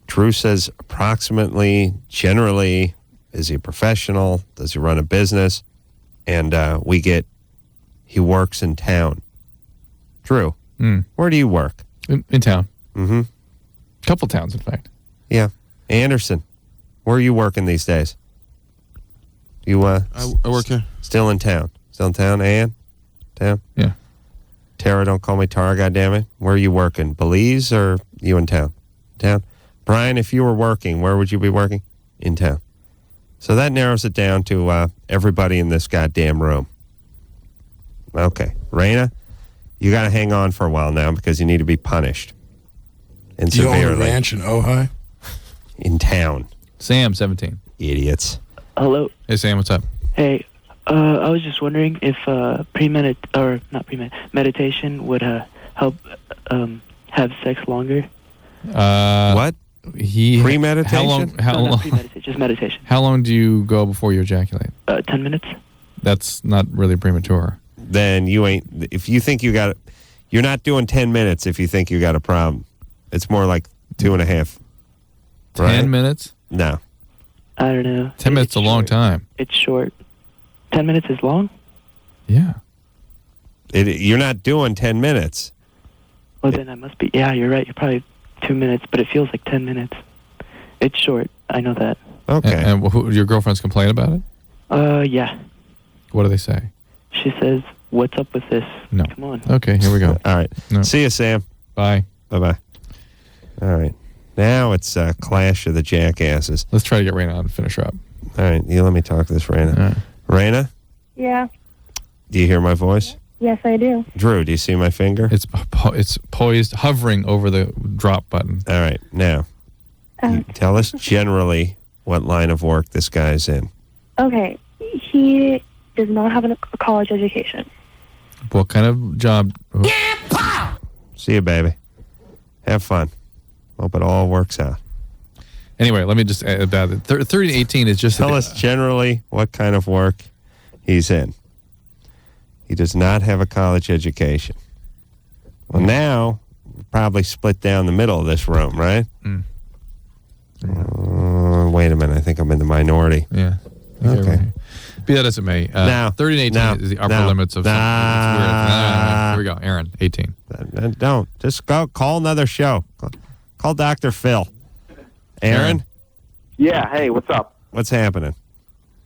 Drew says approximately, generally, is he a professional? Does he run a business? And we get, he works in town. Drew, where do you work? In town. Mm-hmm. A couple towns, in fact. Yeah. Anderson, where are you working these days? You I work here. Still in town. Still in town, Ann? Town? Yeah. Tara, don't call me Tara, goddammit. Where are you working? Belize or you in town? Town? Brian, if you were working, where would you be working? In town. So that narrows it down to everybody in this goddamn room. Okay. Raina, you got to hang on for a while now because you need to be punished. And Do you own a severely. ranch in Ojai? In town. Sam, 17. Idiots. Hello. Hey, Sam, what's up? Hey, I was just wondering if meditation would help have sex longer. What? Premeditation? How long? Not premeditation, just meditation. How long do you go before you ejaculate? 10 minutes. That's not really premature. Then you ain't. If you think you got it, you're not doing 10 minutes. If you think you got a problem, it's more like 2.5. 10 minutes? No. I don't know. 10 minutes is a long time. It's short. 10 minutes is long? Yeah. You're not doing 10 minutes. Well, then I must be. Yeah, you're right. You're probably 2 minutes, but it feels like 10 minutes. It's short. I know that. Okay. And your girlfriends complain about it? Yeah. What do they say? She says, "What's up with this?" No. Come on. Okay, here we go. All right. No. See you, Sam. Bye. Bye-bye. All right. Now it's Clash of the Jackasses. Let's try to get Raina on and finish her up. All right. You let me talk to this, Raina. Raina, Yeah. do you hear my voice? Yes, I do. Drew, do you see my finger? It's poised, hovering over the drop button. All right. Now, you tell us generally what line of work this guy's in. Okay. He does not have a college education. What kind of job? See you, baby. Have fun. Hope it all works out. Anyway, let me just add about it. 30 to 18 is just... Tell us generally what kind of work he's in. He does not have a college education. Well, now, probably split down the middle of this room, right? Wait a minute. I think I'm in the minority. Yeah. Okay. Be that as it may. Now, 30 to 18 is the upper limits of something. It's weird. Here we go. Aaron, 18. Don't. Just go call another show. Call Dr. Phil. Aaron? Yeah, hey, what's up? What's happening?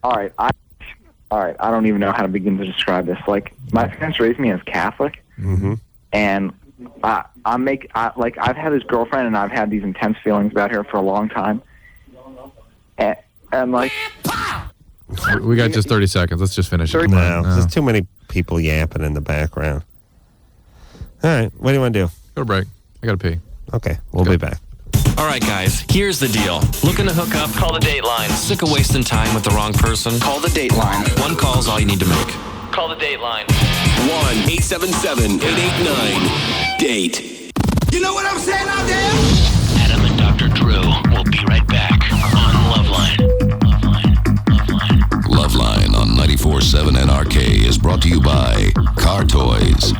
All right, I don't even know how to begin to describe this. Like, my parents raised me as Catholic, and I've had this girlfriend, and I've had these intense feelings about her for a long time, and like... We got just 30 seconds. Let's just finish it. No, there's too many people yapping in the background. All right, what do you want to do? Go to break. I got to pee. Okay, we'll be back. All right, guys, here's the deal. Looking to hook up? Call the Dateline. Sick of wasting time with the wrong person? Call the Dateline. One call's all you need to make. Call the Dateline. 1-877-889-DATE. You know what I'm saying out there? Adam and Dr. Drew will be right back on LoveLine. LoveLine on 94.7 NRK is brought to you by Car Toys.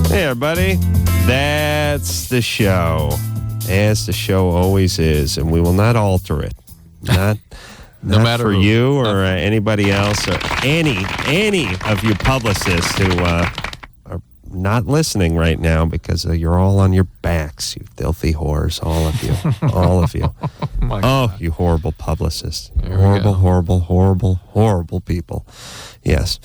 Hey, everybody. That's the show, as the show always is, and we will not alter it. Not matter for who. you or anybody else or any of you publicists who are not listening right now because you're all on your backs, you filthy whores, all of you, all of you. You horrible publicists, horrible people. Yes.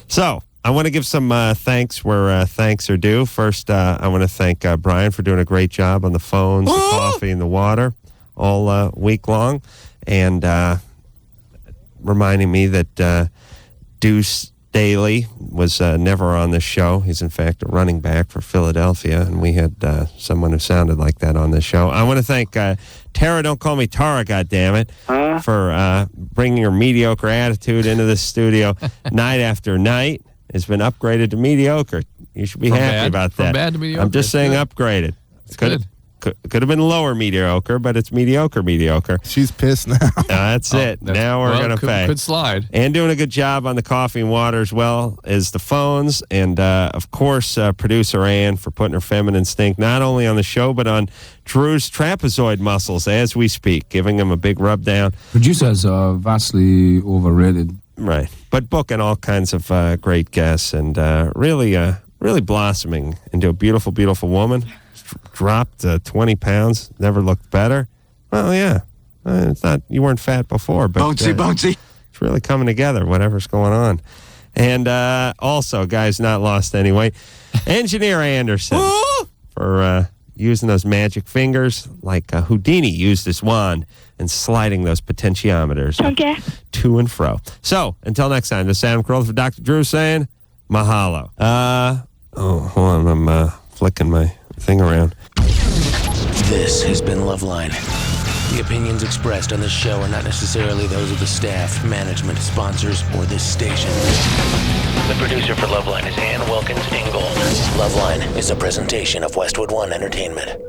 So I want to give some thanks where thanks are due. First, I want to thank Brian for doing a great job on the phones, the coffee, and the water all week long. And reminding me that Deuce Daly was never on this show. He's, in fact, a running back for Philadelphia, and we had someone who sounded like that on this show. I want to thank Tara, don't call me Tara, goddammit, for bringing her mediocre attitude into the studio night after night. It's been upgraded to mediocre. You should be happy about that. From bad to mediocre. I'm just saying upgraded. It's good. Could have been lower mediocre, but it's mediocre. She's pissed now. That's it. Now we're going to pay. Could slide. And doing a good job on the coffee and water as well as the phones. And, of course, producer Ann for putting her feminine stink not only on the show, but on Drew's trapezoid muscles as we speak, giving him a big rub down. Producers are vastly overrated. Right. But booking all kinds of great guests and really blossoming into a beautiful, beautiful woman. Dropped 20 pounds, never looked better. Well, yeah. It's not, you weren't fat before, but Bouncy. It's really coming together, whatever's going on. And also, guys, not lost anyway, Engineer Anderson for using those magic fingers like Houdini used his wand and sliding those potentiometers to and fro. So, until next time, this is Adam Carolla for Dr. Drew saying mahalo. Hold on, I'm flicking my thing around. This has been LoveLine. The opinions expressed on this show are not necessarily those of the staff, management, sponsors, or this station. The producer for LoveLine is Ann Wilkins Ingold. LoveLine is a presentation of Westwood One Entertainment.